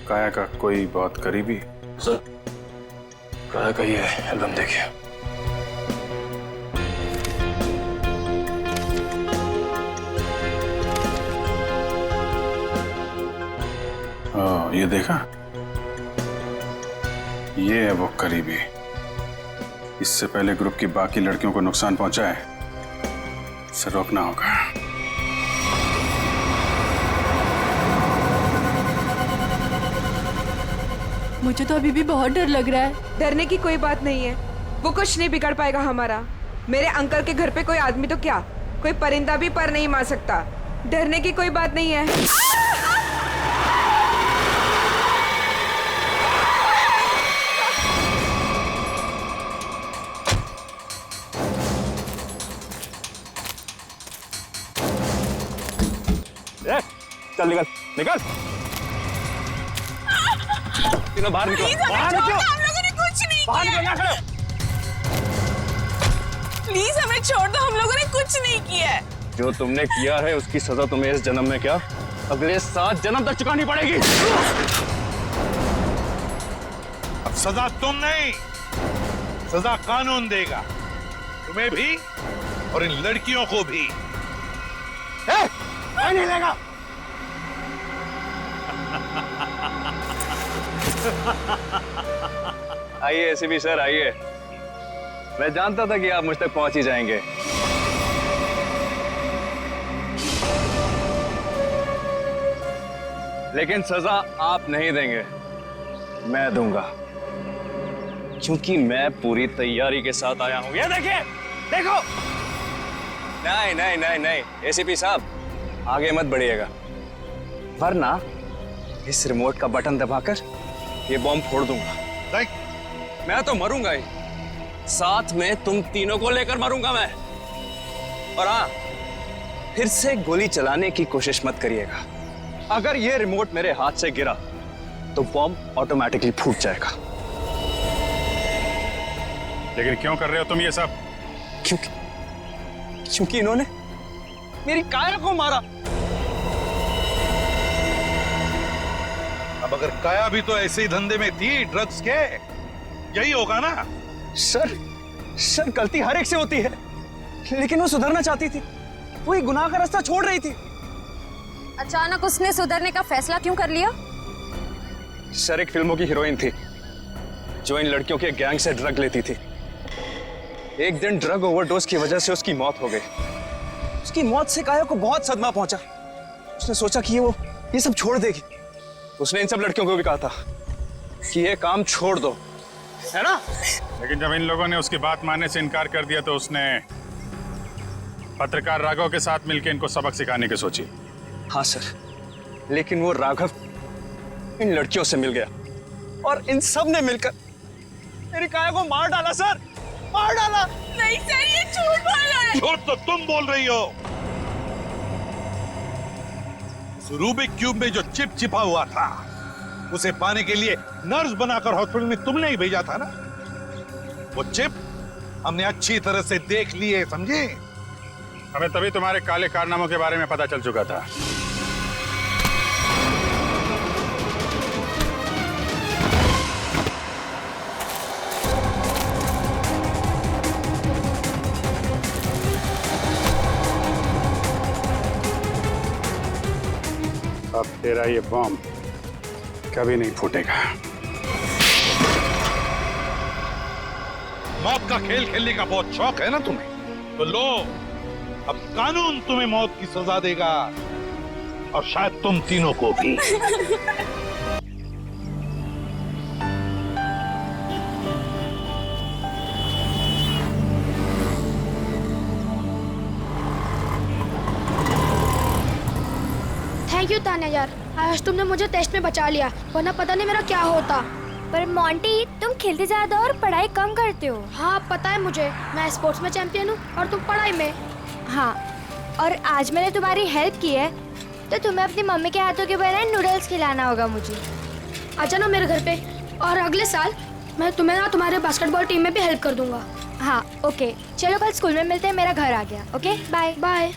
काया का कोई बहुत करीबी। सर काया का ये एल्बम देखिए। ये देखा, ये है वो करीबी। इससे पहले ग्रुप की बाकी लड़कियों को नुकसान पहुंचाए, इसे रोकना होगा। मुझे तो अभी भी बहुत डर लग रहा है। डरने की कोई बात नहीं है, वो कुछ नहीं बिगाड़ पाएगा हमारा। मेरे अंकल के घर पे कोई आदमी तो क्या, कोई परिंदा भी पर नहीं मार सकता। डरने की कोई बात नहीं है। चल निकल निकल, तीनों बाहर निकलो, बाहर निकलो। हम लोगों ने कुछ नहीं बाहर किया। निकल, ना प्लीज हमें छोड़ दो, हम लोगों ने कुछ नहीं किया है। जो तुमने किया है उसकी सजा तुम्हें इस जन्म में क्या, अगले 7 जन्म तक चुकानी पड़ेगी। अब सजा तुम नहीं, सजा कानून देगा, तुम्हें भी और इन लड़कियों को भी। नहीं लेगा। आइए एसीपी सर आइए, मैं जानता था कि आप मुझ तक पहुंच ही जाएंगे। लेकिन सजा आप नहीं देंगे, मैं दूंगा, क्योंकि मैं पूरी तैयारी के साथ आया हूं। ये देखिए, देखो। नहीं नहीं नहीं नहीं एसीपी साहब, आगे मत बढ़िएगा, वरना इस रिमोट का बटन दबाकर ये बॉम्ब फोड़ दूंगा। मैं तो मरूंगा ही, साथ में तुम तीनों को लेकर मरूंगा मैं। और हाँ, फिर से गोली चलाने की कोशिश मत करिएगा। अगर ये रिमोट मेरे हाथ से गिरा तो बॉम्ब ऑटोमेटिकली फूट जाएगा। लेकिन क्यों कर रहे हो तुम ये सब? क्योंकि इन्होंने मेरी काया को मारा। अब अगर काया भी तो ऐसे ही धंधे में थी, ड्रग्स के, यही होगा ना? सर गलती हर एक से होती है, लेकिन वो सुधरना चाहती थी, वो एक गुनाह का रास्ता छोड़ रही थी। अचानक उसने सुधरने का फैसला क्यों कर लिया? सर एक फिल्मों की हीरोइन थी जो इन लड़कियों के गैंग से ड्रग लेती थी। एक दिन ड्रग ओवरडोज की वजह से उसकी मौत हो गई। उसकी मौत से काया को बहुत सदमा पहुंचा। उसने सोचा कि वो ये सब छोड़ देगी। उसने इन सब लड़कियों को भी कहा था कि ये काम छोड़ दो, है ना? लेकिन जब इन लोगों ने उसकी बात मानने से इनकार कर दिया तो उसने पत्रकार राघव के साथ मिलकर इनको सबक सिखाने की सोची। हाँ सर, लेकिन वो राघव इन लड़कियों से मिल गया और इन सब ने मिलकर मेरी काया को मार डाला सर, मार डाला। नहीं सर, ये झूठ बोल रहा है। झूठ तो तुम बोल रही हो। रूबिक क्यूब में जो चिप छिपा हुआ था, उसे पाने के लिए नर्स बनाकर हॉस्पिटल में तुमने ही भेजा था ना? वो चिप हमने अच्छी तरह से देख ली है, समझे? हमें तभी तुम्हारे काले कारनामों के बारे में पता चल चुका था। अब तेरा ये बॉम्ब कभी नहीं फूटेगा। मौत का खेल खेलने का बहुत शौक है ना तुम्हें? तो लो, अब कानून तुम्हें मौत की सजा देगा, और शायद तुम तीनों को भी। थैंक यू तान्या यार, आज तुमने मुझे टेस्ट में बचा लिया, वरना पता नहीं मेरा क्या होता। पर मोंटी, तुम खेलते ज्यादा और पढ़ाई कम करते हो। हाँ पता है मुझे, मैं स्पोर्ट्स में चैंपियन हूँ और तुम पढ़ाई में। हाँ, और आज मैंने तुम्हारी हेल्प की है, तो तुम्हें अपनी मम्मी के हाथों के बनाए नूडल्स खिलाना होगा मुझे। आ जाना मेरे घर पे, और अगले साल मैं तुम्हें ना तुम्हारे बास्केटबॉल टीम में भी हेल्प कर दूंगा। हाँ ओके, चलो कल स्कूल में मिलते हैं, मेरा घर आ गया। Okay bye bye.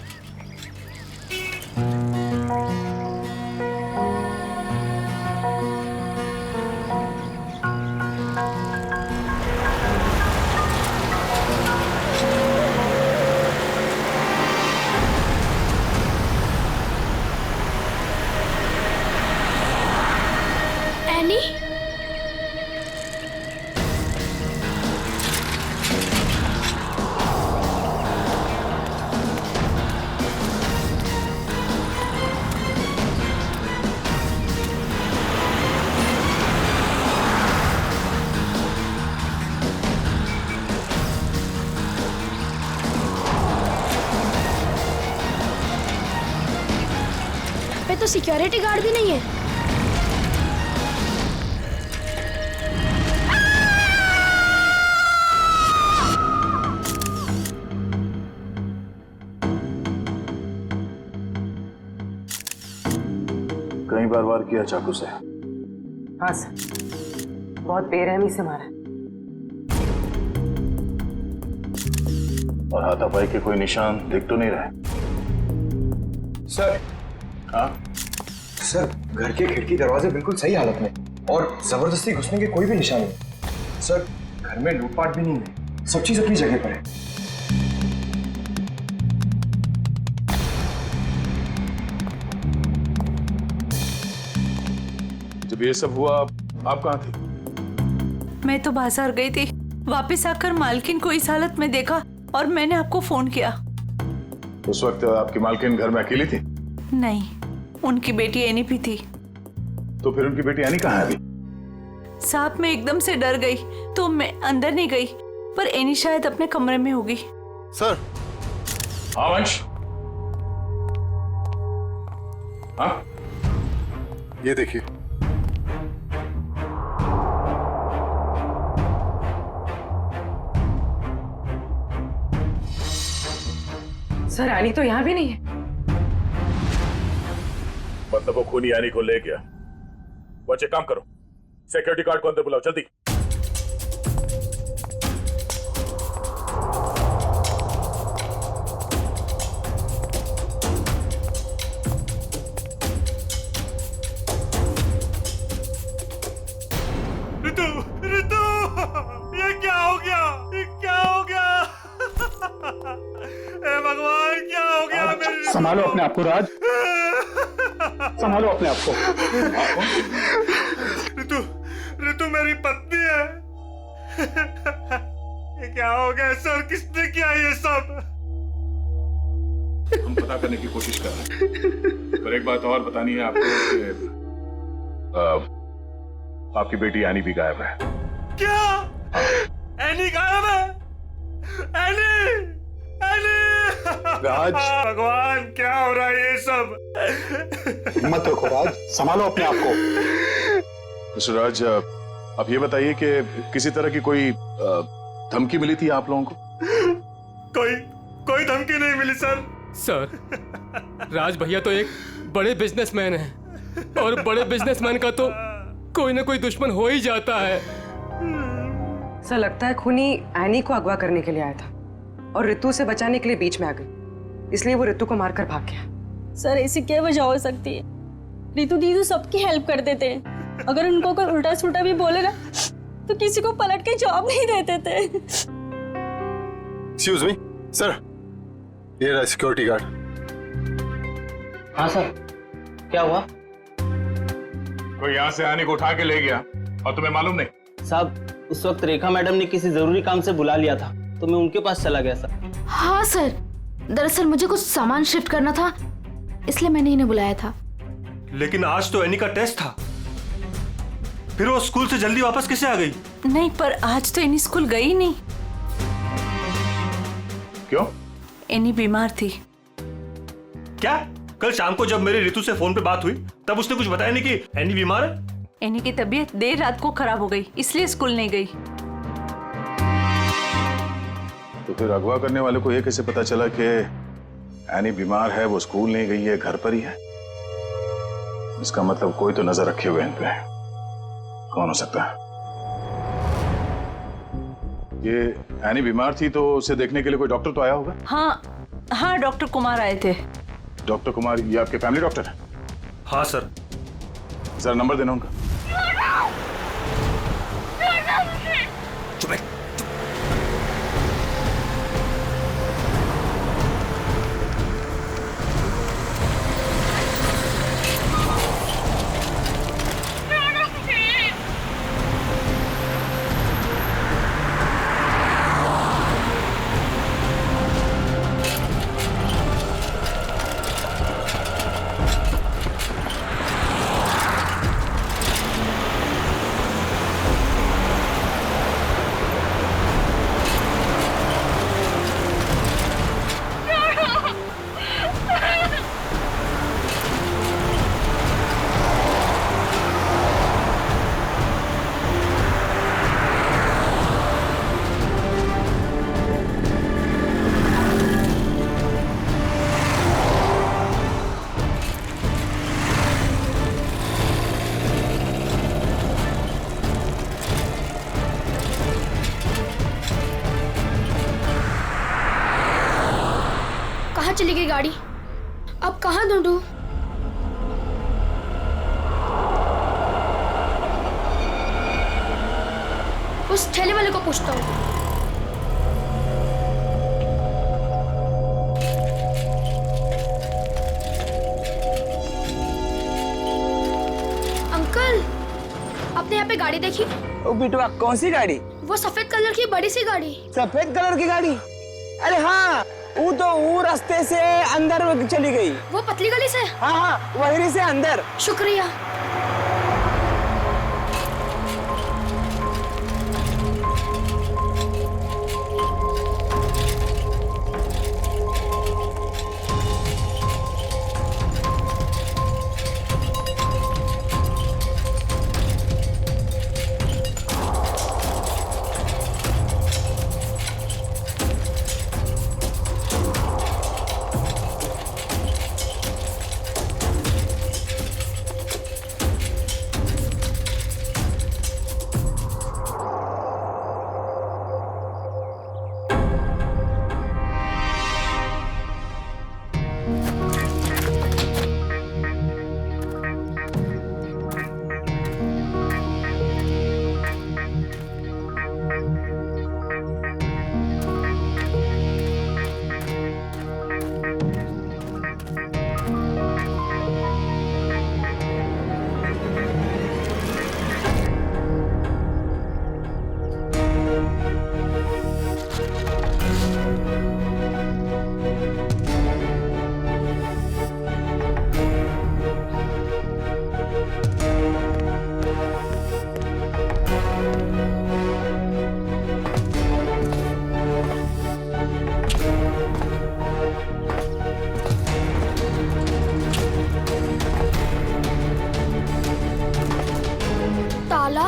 एनी, पे तो सिक्योरिटी गार्ड भी नहीं है। कई बार वार किया चाकू से? हाँ सर, बहुत बेरहमी से मारा। और हाथापाई के कोई निशान दिख तो नहीं रहे? सर। हाँ सर, घर के खिड़की दरवाजे बिल्कुल सही हालत में और जबरदस्ती घुसने के कोई भी निशान नहीं। सर, घर में लूटपाट भी नहीं है, सब चीज अपनी जगह पर है। जब ये सब हुआ आप कहाँ थी? मैं तो बाजार गई थी, वापस आकर मालकिन को इस हालत में देखा और मैंने आपको फोन किया। उस वक्त आपकी मालकिन घर में अकेली थी? नहीं, उनकी बेटी एनी भी थी। तो फिर उनकी बेटी एनी कहाँ है अभी? साहब मैं एकदम से डर गई तो मैं अंदर नहीं गई, पर एनी शायद अपने कमरे में होगी। सर। हाँ वंश। हाँ ये देखिए। सर, एनी तो यहाँ भी नहीं है। मतलब वो खूनी एनी को ले गया। बच्चे काम करो, सिक्योरिटी गार्ड को अंदर बुलाओ जल्दी। ऋतु, ऋतु, ये क्या हो गया? ये क्या हो गया? ए भगवान, क्या हो गया मेरे? संभालो अपने आप को राज, संभालो अपने आप को। ऋतु, ऋतु मेरी पत्नी है। ये क्या हो गया सर? किसने किया ये सब? हम पता करने की कोशिश कर रहे हैं, पर एक बात और बतानी है आपको कि आपकी बेटी एनी भी गायब है। क्या? एनी गायब है? Any, any! राज, भगवान, क्या हो रहा है ये सब? हिम्मत रखो राज, संभालो अपने आप को। मिस्टर राज, आप ये बताइए कि किसी तरह की कोई धमकी मिली थी आप लोगों को? कोई धमकी नहीं मिली सर। सर, राज भैया तो एक बड़े बिजनेसमैन हैं और बड़े बिजनेसमैन का तो कोई ना कोई दुश्मन हो ही जाता है। सर, लगता है खूनी एनी को अगवा करने के लिए आया था और ऋतु से बचाने के लिए बीच में आ गई, इसलिए वो ऋतु को मारकर भाग गया। सर, ऐसी क्या वजह हो सकती है? ऋतु दीदी सबकी हेल्प कर देते हैं, अगर उनको कोई उल्टा सुल्टा भी बोले ना तो किसी को पलट के जवाब नहीं देते थे। एक्सक्यूज मी सर, ये रहा सिक्योरिटी गार्ड। हाँ सर, क्या हुआ? कोई यहाँ से आने को उठा के ले गया और तुम्हें मालूम नहीं? साहब, उस वक्त रेखा मैडम ने किसी जरूरी काम से बुला लिया था तो मैं उनके पास चला गया सर। हाँ सर, दरअसल मुझे कुछ सामान शिफ्ट करना था, इसलिए मैंने इन्हें बुलाया था। लेकिन आज तो एनी का टेस्ट था, फिर वो स्कूल से जल्दी वापस कैसे आ गई? नहीं, पर आज तो एनी स्कूल गई नहीं। क्यों? एनी बीमार थी। क्या? कल शाम को जब मेरी ऋतु से फोन पे बात हुई तब उसने कुछ बताया नहीं कि एनी बीमार है? एनी की तबीयत देर रात को खराब हो गई, इसलिए स्कूल नहीं गई। तो फिर अगवा करने वाले को ये कैसे पता चला कि एनी बीमार है, वो स्कूल नहीं गई है, घर पर ही है? इसका मतलब कोई तो नजर रखे हुए इन पे। कौन हो सकता है? ये एनी बीमार थी तो उसे देखने के लिए कोई डॉक्टर तो आया होगा? हाँ हाँ, डॉक्टर कुमार आए थे। डॉक्टर कुमार, ये आपके फैमिली डॉक्टर है? हाँ सर। जरा नंबर देना उनका। कहाँ चली गई गाड़ी? अब कहाँ ढूंढूं? उस ठेले वाले को पूछता हूँ। अंकल, आपने यहाँ पे गाड़ी देखी? ओ बिटवा, कौन सी गाड़ी? वो सफेद कलर की बड़ी सी गाड़ी। सफेद कलर की गाड़ी? अरे हाँ, वो रास्ते से अंदर चली गई। वो पतली गली से? हाँ हाँ, वहीं से अंदर। शुक्रिया। ताला?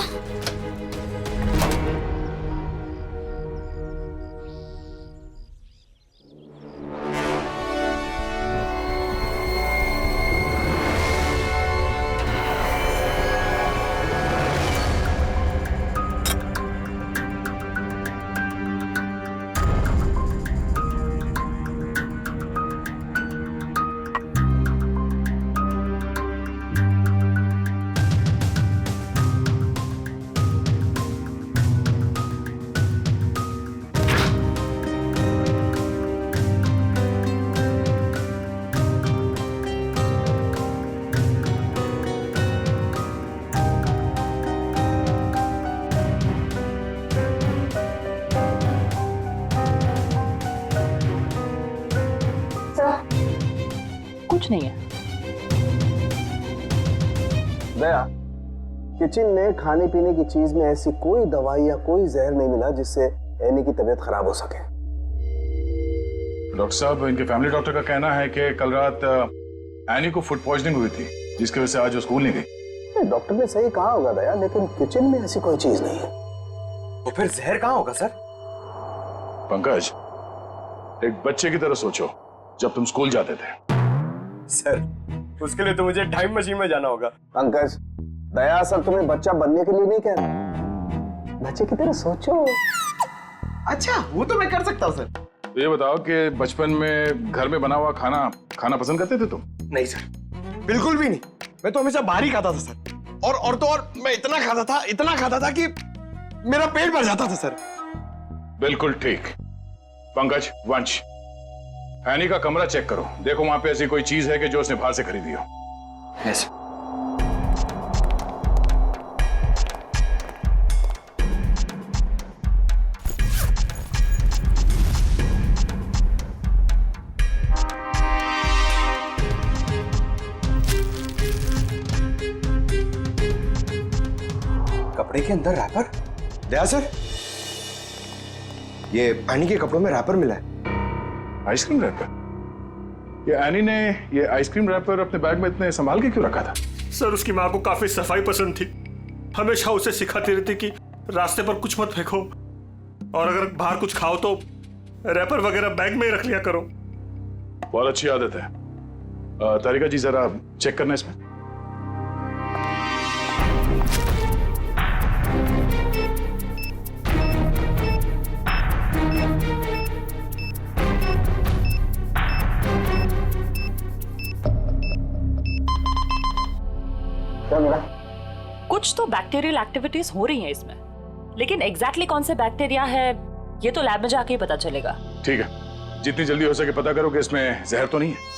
कुछ नहीं है। दया, किचन में खाने पीने की चीज में ऐसी कोई दवाई या कोई जहर नहीं मिला जिससे एनी की तबीयत खराब हो सके। डॉक्टर साहब, इनके फैमिली डॉक्टर का कहना है कि कल रात एनी को फूड पॉइजनिंग हुई थी, जिसकी वजह से आज वो स्कूल नहीं गई। डॉक्टर ने सही कहा होगा दया, लेकिन किचन में ऐसी कोई चीज नहीं है। तो फिर जहर कहाँ होगा सर? पंकज, एक बच्चे की तरह सोचो, जब तुम स्कूल जाते थे। सर, उसके लिए तो मुझे टाइम मशीन में जाना होगा। पंकज, दया सर तुम्हें बच्चा बनने के लिए नहीं कह रहा, बच्चे की तरह सोचो। अच्छा, वो तो मैं कर सकता हूँ सर। तो ये बताओ कि बचपन में घर में बना हुआ खाना खाना पसंद करते थे तुम? नहीं सर, बिल्कुल भी नहीं। मैं तो हमेशा बाहर ही खाता था सर। और तो और मैं इतना खाता था कि मेरा पेट भर जाता था सर। बिल्कुल ठीक। पंकज, वंश, एनी का कमरा चेक करो, देखो वहां पे ऐसी कोई चीज है कि जो उसने बाहर से खरीदी हो। यस। कपड़े के अंदर रैपर? दया सर, ये एनी के कपड़ों में रैपर मिला है। Ice cream wrapper? ये एनी ने ये आइसक्रीम रैपर अपने बैग में इतने संभाल के क्यों रखा था? सर, उसकी माँ को काफी सफाई पसंद थी। हमेशा उसे सिखाती रहती कि रास्ते पर कुछ मत फेंको, और अगर बाहर कुछ खाओ तो रैपर वगैरह बैग में ही रख लिया करो। बहुत अच्छी आदत है। तारिका जी, जरा चेक करना इसमें। कुछ तो बैक्टीरियल एक्टिविटीज हो रही हैं इसमें, लेकिन एग्जैक्टली कौन से बैक्टीरिया है ये तो लैब में जाके ही पता चलेगा। ठीक है, जितनी जल्दी हो सके पता करो कि इसमें जहर तो नहीं है।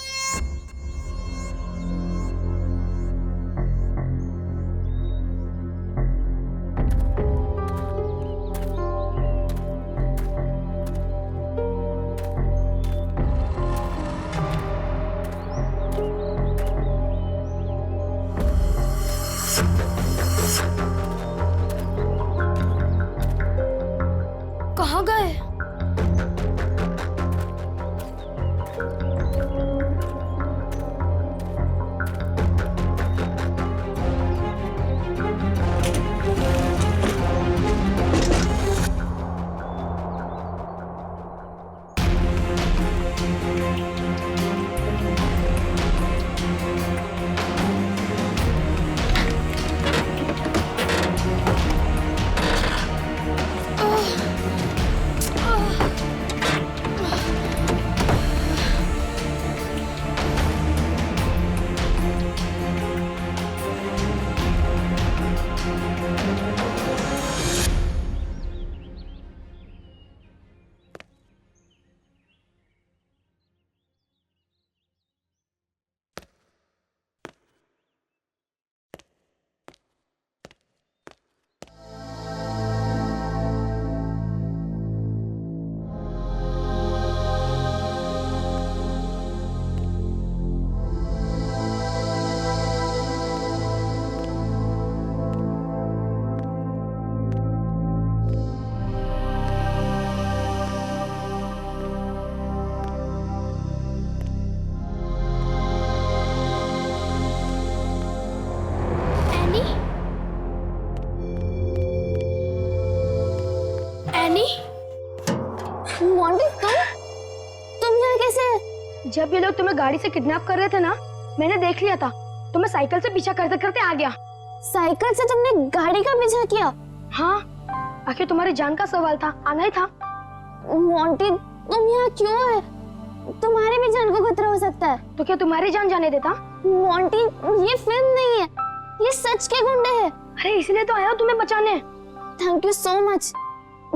कहाँ गए? तुम यहाँ कैसे? जब ये लोग तुम्हें गाड़ी से किडनैप कर रहे थे ना, मैंने देख लिया था। तुम्हें साइकिल से पीछा करते करते आ गया। साइकिल से तुमने गाड़ी का पीछा किया? हाँ, आखिर तुम्हारी जान का सवाल था, आना ही था। मोंटी, तुम यहाँ क्यों है? तुम्हारी भी जान को खतरा हो सकता है। तो क्या तुम्हारी जान जाने देता? मोंटी, ये फिल्म नहीं है, ये सच के गुंडे हैं। अरे इसलिए तो आया हूँ तुम्हें बचाने। Thank you so much,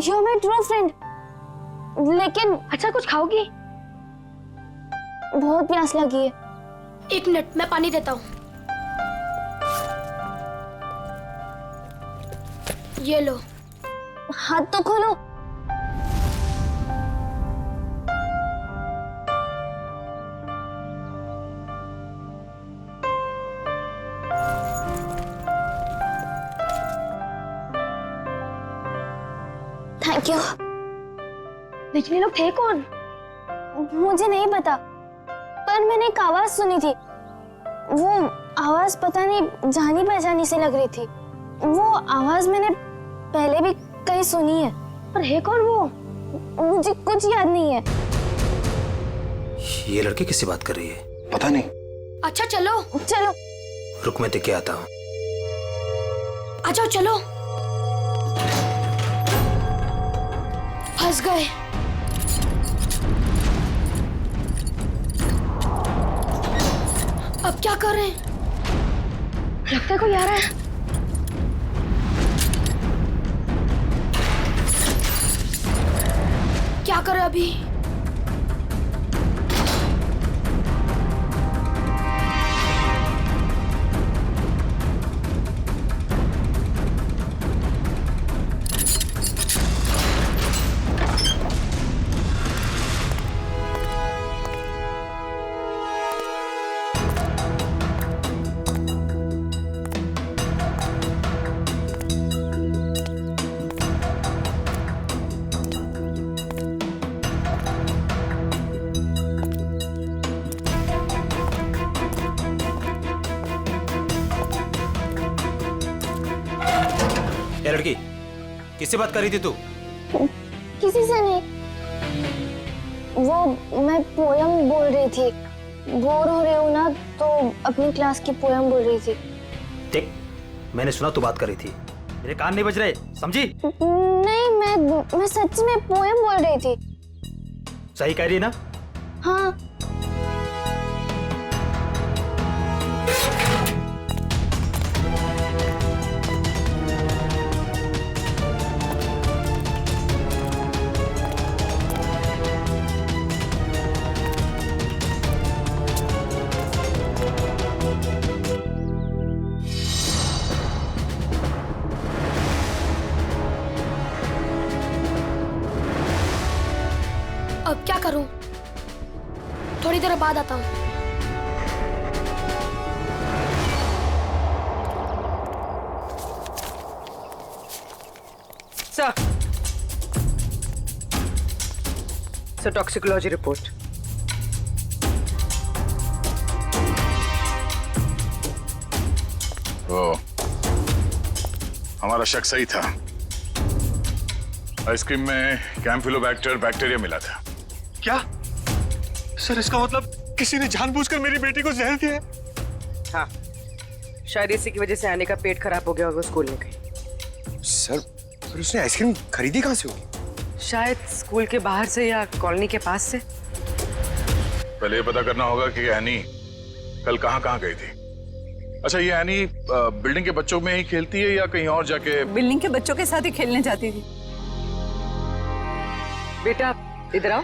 you are my true friend. लेकिन अच्छा, कुछ खाओगी? बहुत प्यास लगी है। एक मिनट, मैं पानी देता हूँ। ये लो। हाथ तो खोलो। Thank you. लेकिन ये लोग थे कौन? मुझे नहीं पता, पर मैंने एक आवाज सुनी थी। वो आवाज पता नहीं जानी पहचानी से लग रही थी। वो आवाज मैंने पहले भी कहीं सुनी है। पर है कौन वो? मुझे कुछ याद नहीं है। ये लड़की किससे बात कर रही है? पता नहीं। अच्छा चलो चलो। रुक, मैं देख के आता हूँ। आ जाओ, चलो। फंस गए। अब क्या करें? लगता है कोई आ रहा है। क्या करें अभी? ये लड़की किससे बात कर रही थी तू? किसी से नहीं, वो मैं पोयम बोल रही थी। बोर हो रही हूँ ना तो अपनी क्लास की पोयम बोल रही थी। देख, मैंने सुना तू बात कर रही थी, मेरे कान नहीं बज रहे, समझी? नहीं, मैं सच में पोयम बोल रही थी। सही कह रही है ना? हाँ। अब क्या करूं? थोड़ी देर बाद आता हूं। Sir toxicology report. ओ, हमारा शक सही था। आइसक्रीम में कैम्फिलोबैक्टर बैक्टीरिया मिला था। क्या सर, इसका मतलब किसी ने जानबूझकर मेरी बेटी को जहर दिया है? हाँ, शायद इसी की वजह से आने का पेट खराब हो गया और वो स्कूल में गई। सर, फिर उसने आइसक्रीम खरीदी कहाँ से होगी? शायद स्कूल के बाहर से या कॉलोनी के पास से। पहले ये पता करना होगा कि एनी कल कहाँ गई थी। अच्छा, ये एनी बिल्डिंग के बच्चों में ही खेलती है या कहीं और जाके? बिल्डिंग के बच्चों के साथ ही खेलने जाती थी। बेटा इधर आओ।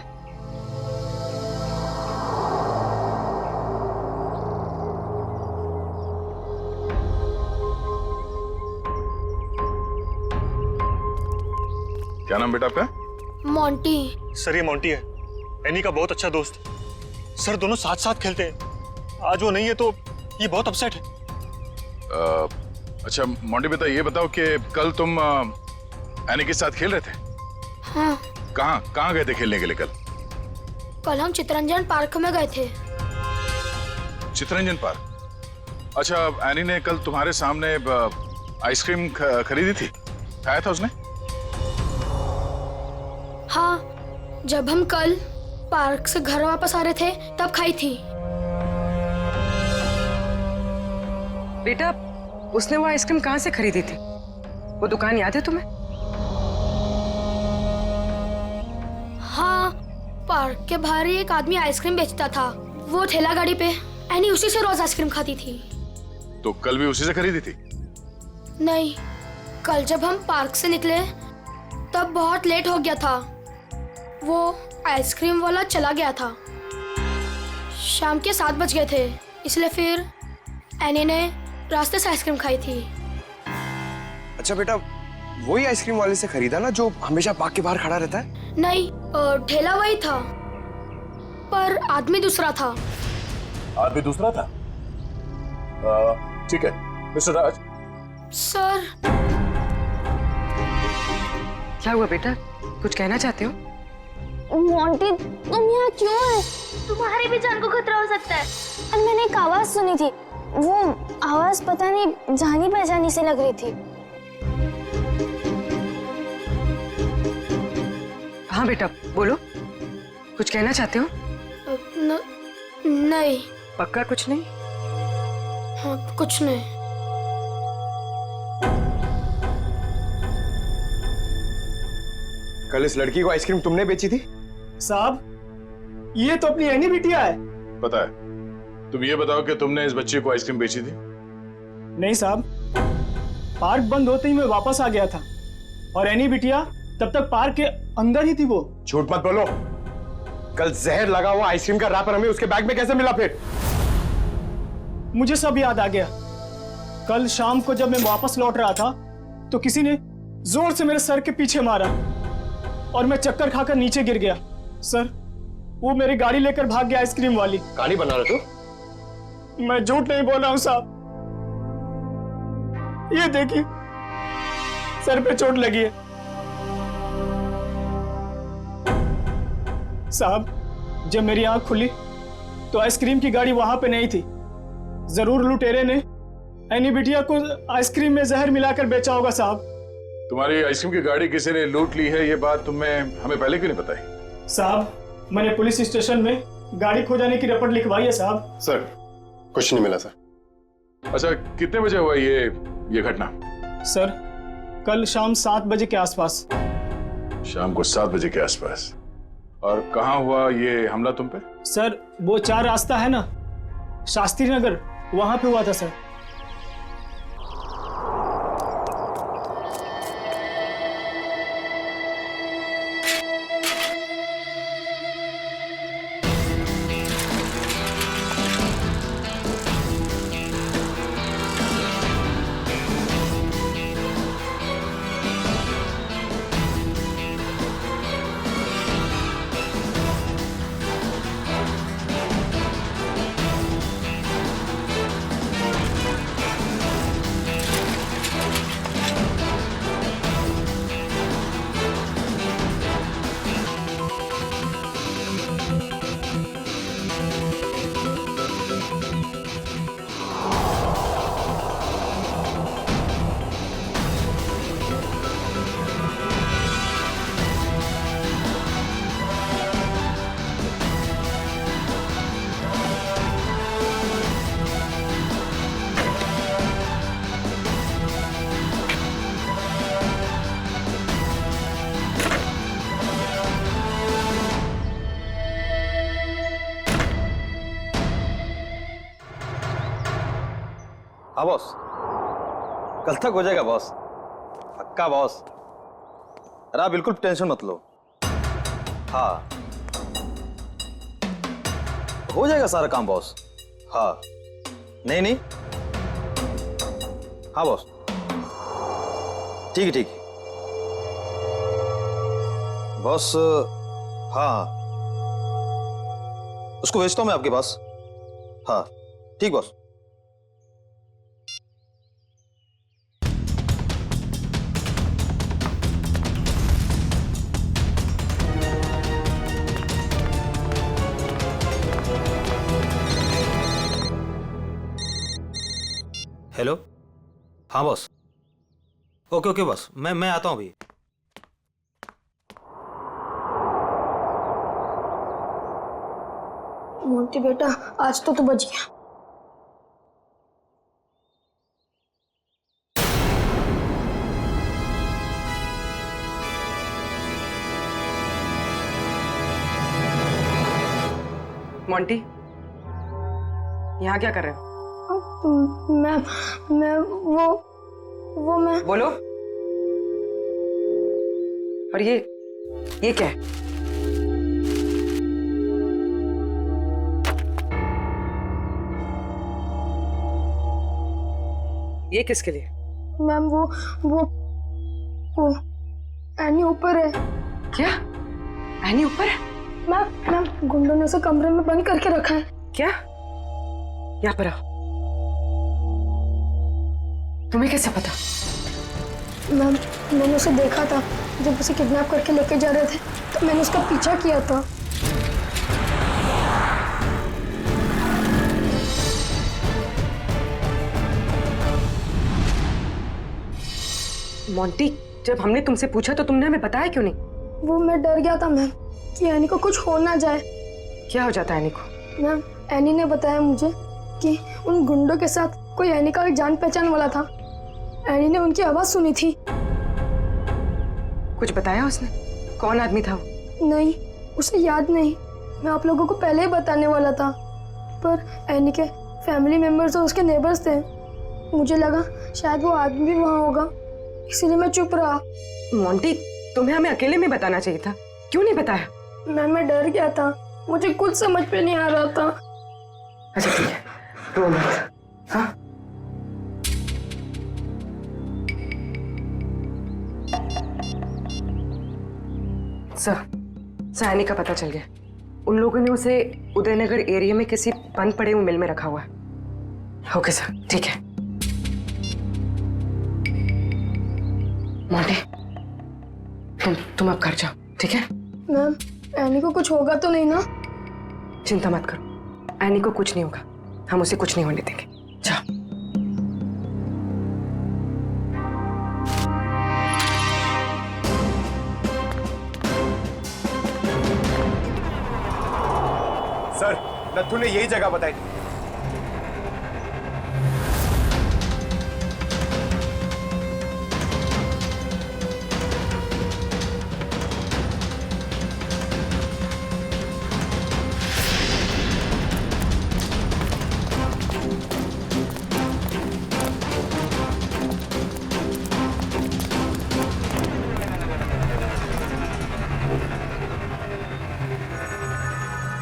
क्या नाम बेटा आपका? मोंटी। सर, ये मोंटी है, एनी का बहुत अच्छा दोस्त। सर, दोनों साथ साथ खेलते हैं। आज वो नहीं है तो ये बहुत अपसेट है। अच्छा मोंटी बेटा, ये बताओ कि कल तुम एनी के साथ खेल रहे थे? हाँ। कहाँ गए थे खेलने के लिए कल? कल हम चितरंजन पार्क में गए थे। चितरंजन पार्क? अच्छा, एनी ने कल तुम्हारे सामने आइसक्रीम खरीदी थी, खाया था उसने? हाँ, जब हम कल पार्क से घर वापस आ रहे थे तब खाई थी। बेटा, उसने वो आइसक्रीम कहाँ से खरीदी थी? वो दुकान याद है तुम्हें? हाँ, पार्क के बाहर ही एक आदमी आइसक्रीम बेचता था। वो ठेला गाड़ी पे एनी उसी से रोज आइसक्रीम खाती थी। तो कल भी उसी से खरीदी थी? नहीं, कल जब हम पार्क से निकले तब बहुत लेट हो गया था। वो आइसक्रीम वाला चला गया था। शाम के 7 बज गए थे, इसलिए फिर एनी ने रास्ते से आइसक्रीम खाई थी। अच्छा बेटा, वही आइसक्रीम वाले से खरीदा ना जो हमेशा पार्क के बाहर खड़ा रहता है? नहीं, ठेला वही था पर आदमी दूसरा था। आदमी दूसरा था? ठीक है मिस्टर राज। सर। क्या हुआ बेटा, कुछ कहना चाहते हो? मोंटी, तुम यहाँ क्यों है? तुम्हारी भी जान को खतरा हो सकता है। और मैंने एक आवाज सुनी थी। वो आवाज पता नहीं जानी पहचानी से लग रही थी। हाँ बेटा, बोलो, कुछ कहना चाहते हो? नहीं। पक्का कुछ नहीं? हाँ, कुछ नहीं। कल इस लड़की को आइसक्रीम तुमने बेची थी? साहब ये तो अपनी एनी बिटिया है। पता है, तुम ये बताओ कि तुमने इस बच्चे को आइसक्रीम बेची थी? नहीं साहब, पार्क बंद होते ही मैं वापस आ गया था और एनी बिटिया तब तक पार्क के अंदर ही थी। वो झूठ मत बोलो। कल जहर लगा हुआ आइसक्रीम का रैपर हमें उसके बैग में कैसे मिला फिर? मुझे सब याद आ गया। कल शाम को जब मैं वापस लौट रहा था तो किसी ने जोर से मेरे सर के पीछे मारा और मैं चक्कर खाकर नीचे गिर गया। सर, वो मेरी गाड़ी लेकर भाग गया, आइसक्रीम वाली। कहानी बना रहे तू? मैं झूठ नहीं बोल रहा हूं साहब। ये देखिए, सर पे चोट लगी है। साहब, जब मेरी आंख खुली तो आइसक्रीम की गाड़ी वहां पे नहीं थी। जरूर लुटेरे ने एनी बिटिया को आइसक्रीम में जहर मिलाकर बेचा होगा साहब। तुम्हारी आइसक्रीम की गाड़ी किसी ने लूट ली है, ये बात तुम्हें हमें पहले क्यों नहीं बताई? साहब, मैंने पुलिस स्टेशन में गाड़ी खो जाने की रिपोर्ट लिखवाई है साहब। सर, कुछ नहीं मिला सर। अच्छा, कितने बजे हुआ ये घटना? सर, कल शाम 7 बजे के आसपास। शाम को 7 बजे के आसपास। और कहाँ हुआ ये हमला तुम पे? सर, वो 4 रास्ता है ना, शास्त्री नगर, वहां पे हुआ था सर। हाँ बॉस, कल तक हो जाएगा बॉस, पक्का बॉस। अरे आप बिल्कुल टेंशन मत लो। हाँ, हो जाएगा सारा काम बॉस। हाँ, नहीं नहीं, हाँ बॉस, ठीक है ठीक है बॉस। हाँ, उसको भेजता हूँ मैं आपके पास। हाँ ठीक बॉस। हेलो, हाँ बॉस। ओके ओके बॉस, मैं आता हूँ अभी। मोंटी बेटा, आज तो तू बच गया। मोंटी, यहाँ क्या कर रहे हो? मैं वो मैं बोलो। और ये क्या है? ये किसके लिए? मैम, वो एनी ऊपर है। क्या? एनी ऊपर है? मैम, गुंडों ने उसे कमरे में बंद करके रखा है। क्या? यहाँ पर आओ। तुम्हें कैसे पता? मैम, मैंने उसे देखा था जब उसे किडनैप करके लेके जा रहे थे, तो मैंने उसका पीछा किया था। मोंटी, जब हमने तुमसे पूछा तो तुमने हमें बताया क्यों नहीं? वो मैं डर गया था मैम कि एनी को कुछ हो ना जाए। क्या हो जाता है एनी को? मैम, एनी ने बताया मुझे कि उन गुंडों के साथ कोई एनी का जान पहचान वाला था। एनी ने उनकी आवाज सुनी थी। कुछ बताया उसने? कौन आदमी था वो? नहीं, उसे याद नहीं। मैं आप लोगों को पहले ही बताने वाला था, पर एनी के फैमिली मेंबर्स और उसके नेबर्स थे। मुझे लगा शायद वो आदमी भी वहाँ होगा, इसीलिए मैं चुप रहा। मोंटी, तुम्हें हमें अकेले में बताना चाहिए था, क्यों नहीं बताया? मैं डर गया था, मुझे कुछ समझ पे नहीं आ रहा था। अच्छा ठीक है, रो मत। हाँ? सर, एनी का पता चल गया। उन लोगों ने उसे उदयनगर एरिया में किसी बंद पड़े हुए मिल में रखा हुआ है। ओके सर, ठीक है। मोंटी, तुम अब घर जाओ, ठीक है? मैम, एनी को कुछ होगा तो नहीं ना? चिंता मत करो, एनी को कुछ नहीं होगा, हम उसे कुछ नहीं होने देंगे। जाओ। सर, नत्थू ने यही जगह बताई थी।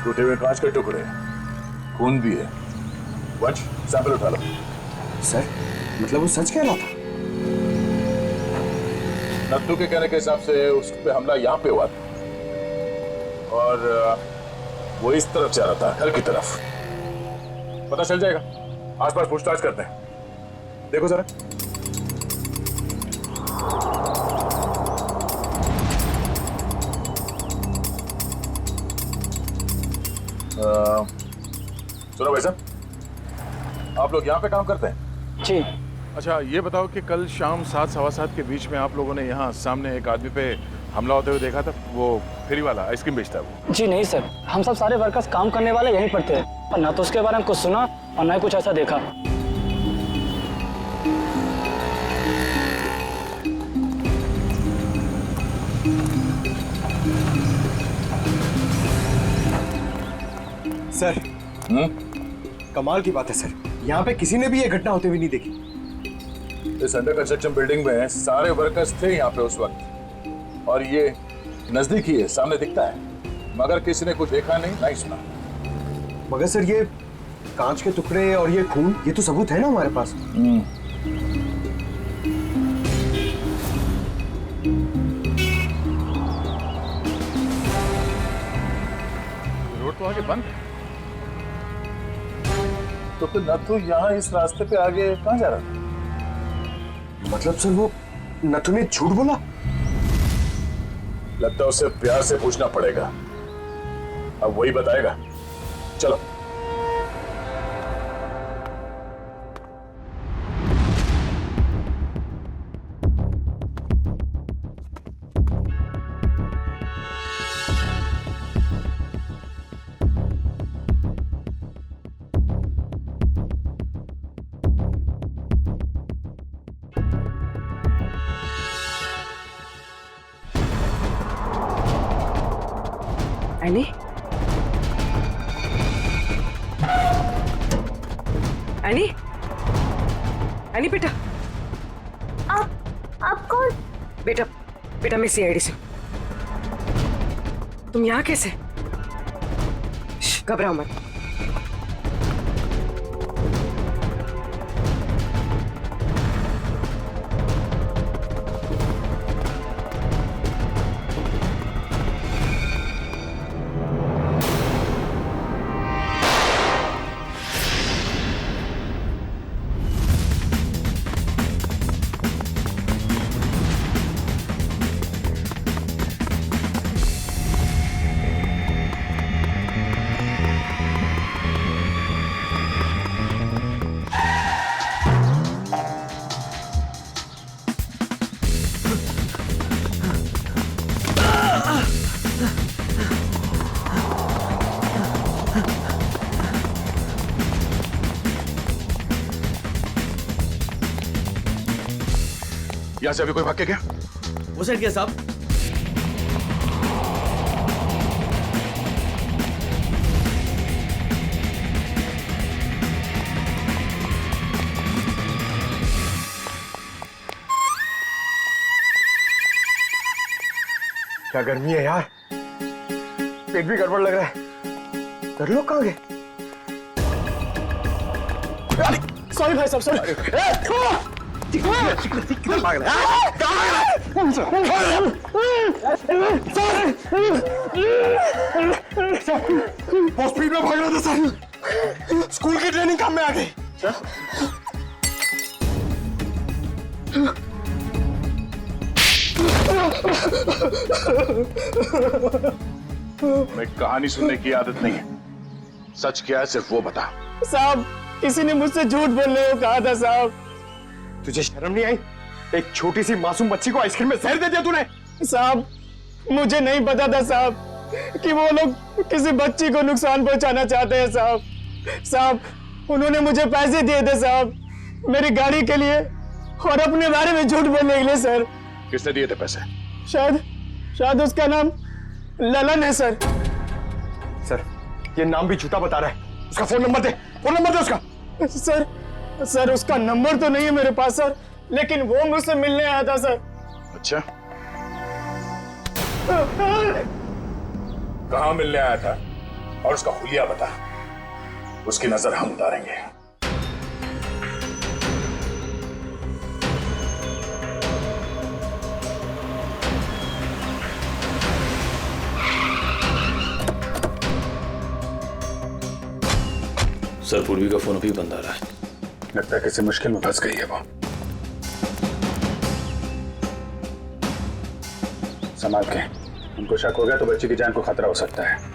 टूटे हुए कांच के टुकड़े, खून भी है। वंश, सैंपल उठा लो। सर, मतलब वो सच कह रहा था? नत्थू के कहने के हिसाब से उस पे हमला यहाँ पे हुआ था और वो इस तरफ जा रहा था, घर की तरफ। पता चल जाएगा, आसपास पूछताछ करते हैं। देखो जरा। सुनो भाई साहब, आप लोग यहाँ पे काम करते हैं? जी। अच्छा, ये बताओ कि कल शाम 7 सवा 7 के बीच में आप लोगों ने यहाँ सामने एक आदमी पे हमला होते हुए देखा था? वो फेरी वाला आइसक्रीम बेचता है वो। जी नहीं सर, हम सब सारे वर्कर्स काम करने वाले यहीं पर थे और ना तो उसके बारे में कुछ सुना और ना ही कुछ ऐसा देखा। सर, कमाल की बात है सर, यहाँ पे किसी ने भी ये घटना होते हुए नहीं देखी। इस अंडर कंस्ट्रक्शन बिल्डिंग में सारे वर्कर्स थे यहाँ पे उस वक्त, और ये नजदीक ही है, सामने दिखता है, मगर किसी ने कुछ देखा नहीं, नहीं सुना। मगर सर, ये कांच के टुकड़े और ये खून, ये तो सबूत है ना हमारे पास। रोड तो आगे बंद है, तो फिर नत्थू यहाँ इस रास्ते पे आगे कहाँ जा रहा था? मतलब सर, वो नत्थू ने झूठ बोला? लगता है उसे प्यार से पूछना पड़ेगा, अब वही बताएगा। चलो। एनी? एनी? एनी बेटा। आप कौन? बेटा मैं सीआईडी से। तुम यहाँ कैसे? घबराओ मत। यहाँ से अभी कोई भाग के गया? वो साइड क्या साहब? क्या गर्मी है यार, पेट भी गड़बड़ लग रहा है। घर लोग कहाँ गए? सॉरी भाई साहब, सॉरी। बहुत स्पीड में भाग रहा था सर, स्कूल की ट्रेनिंग काम में आ गई। मैं कहानी सुनने की आदत नहीं है, सच क्या है सिर्फ वो बता। साहब, किसी ने मुझसे झूठ बोलने को कहा था साहब। तुझे शर्म नहीं आई? एक छोटी सी मासूम बच्ची को आइसक्रीम में जहर दे दिया तूने। साहब, मुझे नहीं पता था साहब कि वो लोग किसी बच्ची को नुकसान पहुंचाना चाहते हैं साहब। साहब, उन्होंने मुझे पैसे दिए थे साहब, मेरी गाड़ी के लिए और अपने बारे में झूठ बोलने के लिए सर। किसने दिए थे पैसे? शायद उसका नाम ललन है सर। सर, ये नाम भी झूठा बता रहा है। उसका फोन नंबर दे, फोन नंबर दे उसका। सर उसका नंबर तो नहीं है मेरे पास सर, लेकिन वो मुझसे मिलने आया था सर। अच्छा, कहाँ मिलने आया था और उसका हुलिया बता, उसकी नजर हम उतारेंगे। सर, पूर्वी का फोन अभी बंद आ रहा है। लगता है किसी मुश्किल में फंस गई है वो। संभाल के, उनको शक हो गया तो बच्ची की जान को खतरा हो सकता है।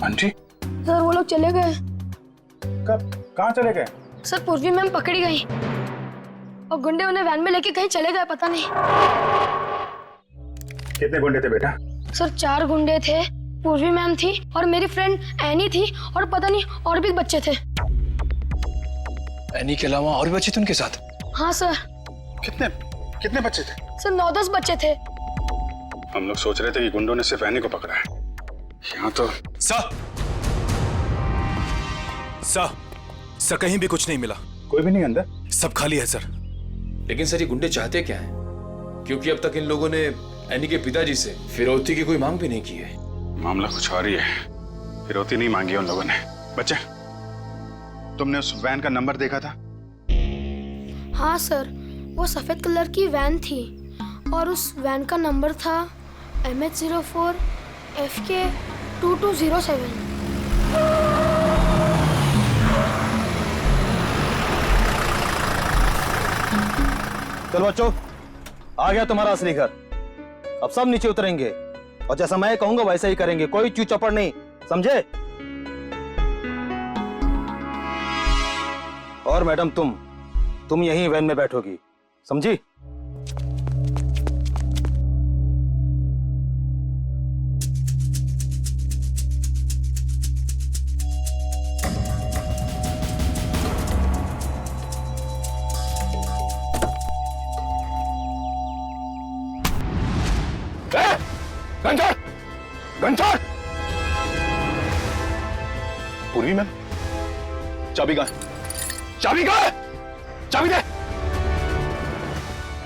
आंटी, सर वो लोग चले गए। कब? कहाँ चले गए? सर पूर्वी मैम पकड़ी गई और गुंडे उन्हें वैन में लेके कहीं चले गए, पता नहीं। कितने गुंडे थे बेटा? सर 4 गुंडे थे, पूर्वी मैम थी और मेरी फ्रेंड एनी थी और पता नहीं और भी बच्चे थे। एनी के अलावा और भी बच्चे थे उनके साथ? हाँ सर। कितने बच्चे थे? सर 9-10 बच्चे थे। हम लोग सोच रहे थे कि गुंडों ने सिर्फ एनी को पकड़ा है, यहाँ तो। सर कहीं भी कुछ नहीं मिला। कोई भी नहीं अंदर? सब खाली है सर। लेकिन सर, ये गुंडे चाहते क्या हैं? क्योंकि अब तक इन लोगों ने एनी के पिताजी से फिरौती की कोई मांग भी नहीं की है। मामला कुछ और ही है, फिरौती नहीं मांगी उन लोगों ने। बच्चे, तुमने उस वैन का नंबर देखा था? हाँ सर, वो सफेद कलर की वैन थी और उस वैन का नंबर था MH04 FK 2207। चलो बच्चों, आ गया तुम्हारा असली घर। अब सब नीचे उतरेंगे और जैसा मैं कहूंगा वैसा ही करेंगे, कोई चू चपड़ नहीं, समझे? और मैडम, तुम यहीं वैन में बैठोगी, समझी? घंटा! पूर्वी मैम, चाबी कहाँ है? चाबी कहाँ है? चाबी दे!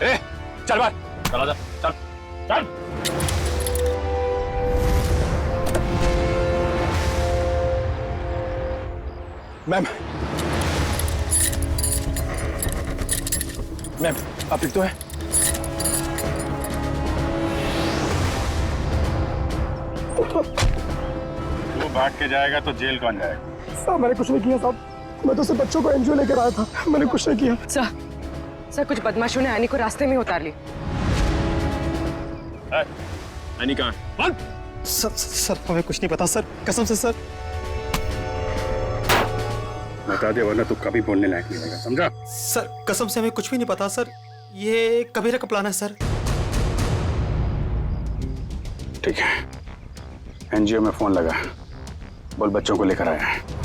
ए, चल बाहर, चल आजा, चल, चल! मैम, आप ठीक तो है? तू भाग के जाएगा तो जेल कौन जाएगा? साहब, मैंने कुछ नहीं किया साहब, मैं तो सिर्फ बच्चों को एनजीओ लेकर आया था, मैंने कुछ नहीं किया। सर कुछ बदमाशों ने एनी को रास्ते में उतार ली। एनी कहाँ है? सर हमें कुछ नहीं पता सर, कसम से सर। बता दे वरना तू कभी बोलने लायक नहीं रहेगा, समझा? सर कसम से हमें कुछ भी नहीं पता सर, ये कबीरा का प्लान है सर। ठीक है, एनजीओ में फोन लगा, बोल बच्चों को लेकर आया है।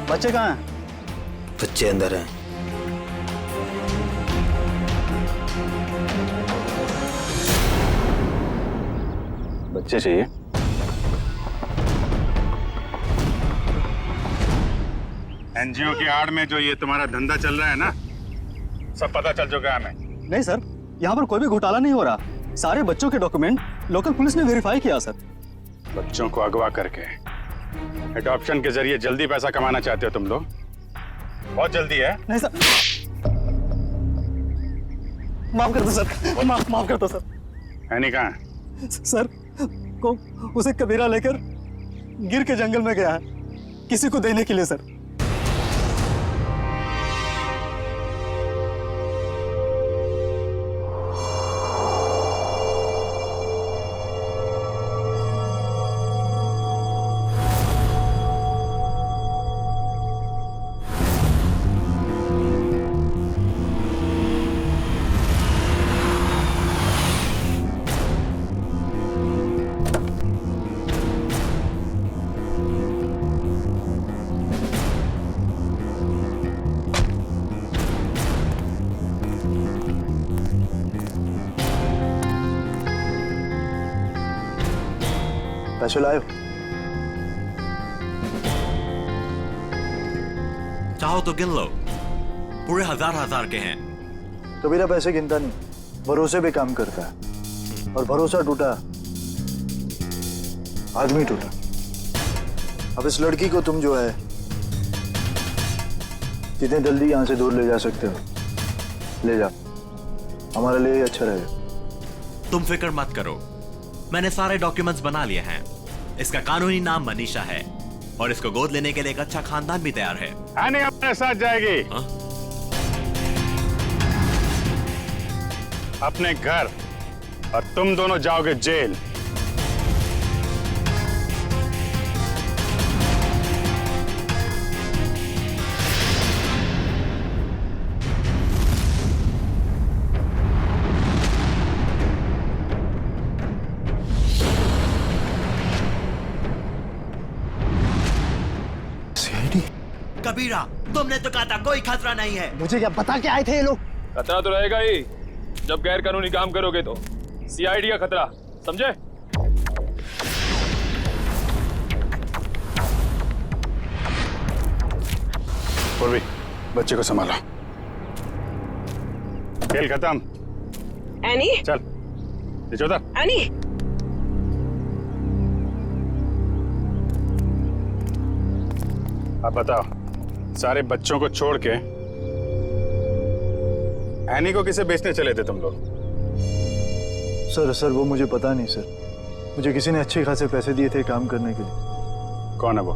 बच्चे कहाँ हैं? बच्चे अंदर हैं। बच्चे चाहिए? एनजीओ की आड़ में जो ये तुम्हारा धंधा चल रहा है ना, सब पता चल चुका है हमें। नहीं सर, यहाँ पर कोई भी घोटाला नहीं हो रहा। सारे बच्चों के डॉक्यूमेंट लोकल पुलिस ने वेरीफाई किया सर। बच्चों को अगवा करके एडॉप्शन के जरिए जल्दी पैसा कमाना चाहते हो तुम लोग? बहुत जल्दी है। नहीं सर, माफ कर दो सर, माफ कर दो सर। है नहीं कहाँ? सर को उसे कबीरा लेकर गिर के जंगल में गया है किसी को देने के लिए सर। पैसे लाए? चाहो तो गिन लो, पूरे हजार के हैं। कबीरा पैसे गिनता नहीं, भरोसे पे काम करता है, और भरोसा टूटा आदमी टूटा। अब इस लड़की को तुम जो है जितने जल्दी यहाँ से दूर ले जा सकते हो ले जाओ, हमारे लिए अच्छा रहेगा। तुम फिक्र मत करो, मैंने सारे डॉक्यूमेंट्स बना लिए हैं। इसका कानूनी नाम मनीषा है और इसको गोद लेने के लिए एक अच्छा खानदान भी तैयार है। आने अपने साथ जाएगी। अपने घर, और तुम दोनों जाओगे जेल। कबीरा, तुमने तो कहा था कोई खतरा नहीं है। मुझे क्या पता के आए थे ये लोग? खतरा तो रहेगा ही जब गैर कानूनी काम करोगे तो। सीआईडी का खतरा, समझे? पूर्वी, बच्चे को संभालो। खेल खत्म। एनी, चल निचोदा। एनी, अब बताओ, सारे बच्चों को छोड़ के एनी को किसे बेचने चले थे तुम लोग? सर वो मुझे पता नहीं सर, मुझे किसी ने अच्छे खासे पैसे दिए थे काम करने के लिए। कौन है वो?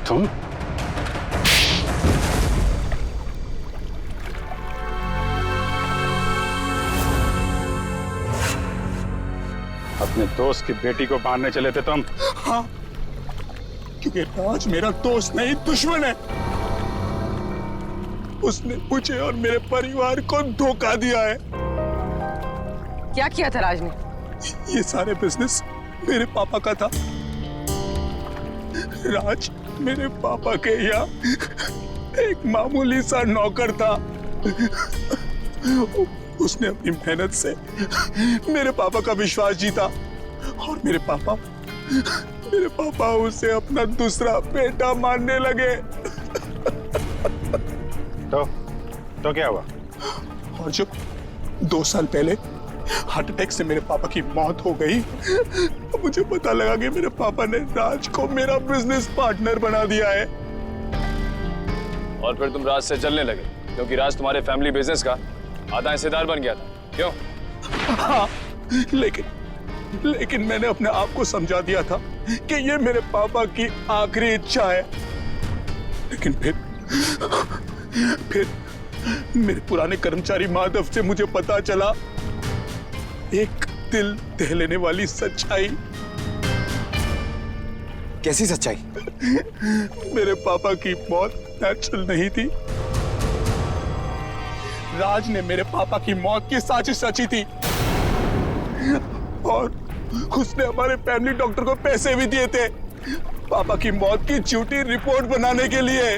तुम? अपने दोस्त की बेटी को मारने चले थे तुम? हाँ, क्योंकि राज मेरा दोस्त नहीं दुश्मन है। उसने मुझे और मेरे परिवार को धोखा दिया है। क्या किया था राज ने? ये सारे बिजनेस मेरे पापा का था। राज मेरे पापा के यहाँ एक मामूली सा नौकर था। उसने अपनी मेहनत से मेरे पापा का विश्वास जीता और मेरे पापा उसे अपना दूसरा बेटा मानने लगे। तो क्या हुआ? और जब 2 साल पहले हार्ट अटैक से मेरे पापा की मौत हो गई तो मुझे पता लगा कि मेरे पापा ने राज को मेरा बिजनेस पार्टनर बना दिया है। और फिर तुम राज से जलने लगे क्योंकि राज तुम्हारे फैमिली बिजनेस का आधा हिस्सेदार बन गया था, क्यों? हाँ, लेकिन मैंने अपने आप को समझा दिया था कि ये मेरे पापा की आखिरी इच्छा है। लेकिन फिर मेरे पुराने कर्मचारी माधव से मुझे पता चला एक दिल दह लेने वाली सच्चाई। कैसी सच्चाई? मेरे पापा की मौत नेचुरल नहीं थी। राज ने मेरे पापा की मौत की साजिश रची थी और उसने हमारे फैमिली डॉक्टर को पैसे भी दिए थे पापा की मौत की झूठी रिपोर्ट बनाने के लिए।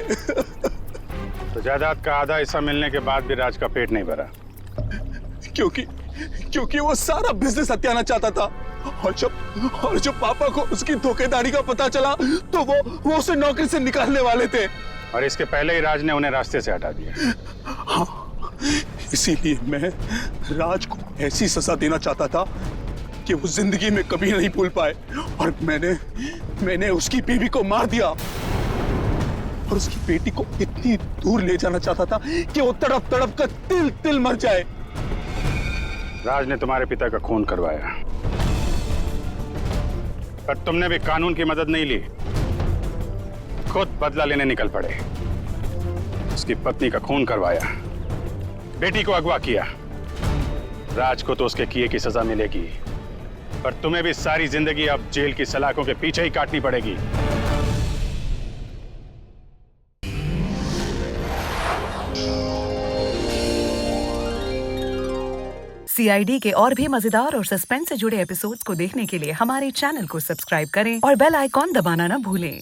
तो जायदाद का आधा हिस्सा मिलने के बाद भी राज का पेट नहीं भरा? क्योंकि वो सारा बिजनेस हत्याना चाहता था और जब पापा को उसकी धोखेधारी का पता चला तो वो उसे नौकरी से निकालने वाले थे। और इसके पहले ही राज ने उन्हें रास्ते से हटा दिया। हाँ, इसीलिए मैं राज को ऐसी सजा देना चाहता था कि वो जिंदगी में कभी नहीं भूल पाए। और मैंने उसकी बीवी को मार दिया और उसकी बेटी को इतनी दूर ले जाना चाहता था कि वो तड़प तड़प कर तिल तिल मर जाए। राज ने तुम्हारे पिता का खून करवाया, पर तुमने भी कानून की मदद नहीं ली, खुद बदला लेने निकल पड़े। उसकी पत्नी का खून करवाया, बेटी को अगवा किया। राज को तो उसके किए की सजा मिलेगी, पर तुम्हें भी सारी जिंदगी अब जेल की सलाखों के पीछे ही काटनी पड़ेगी। CID के और भी मजेदार और सस्पेंस से जुड़े एपिसोड्स को देखने के लिए हमारे चैनल को सब्सक्राइब करें और बेल आइकॉन दबाना ना भूलें।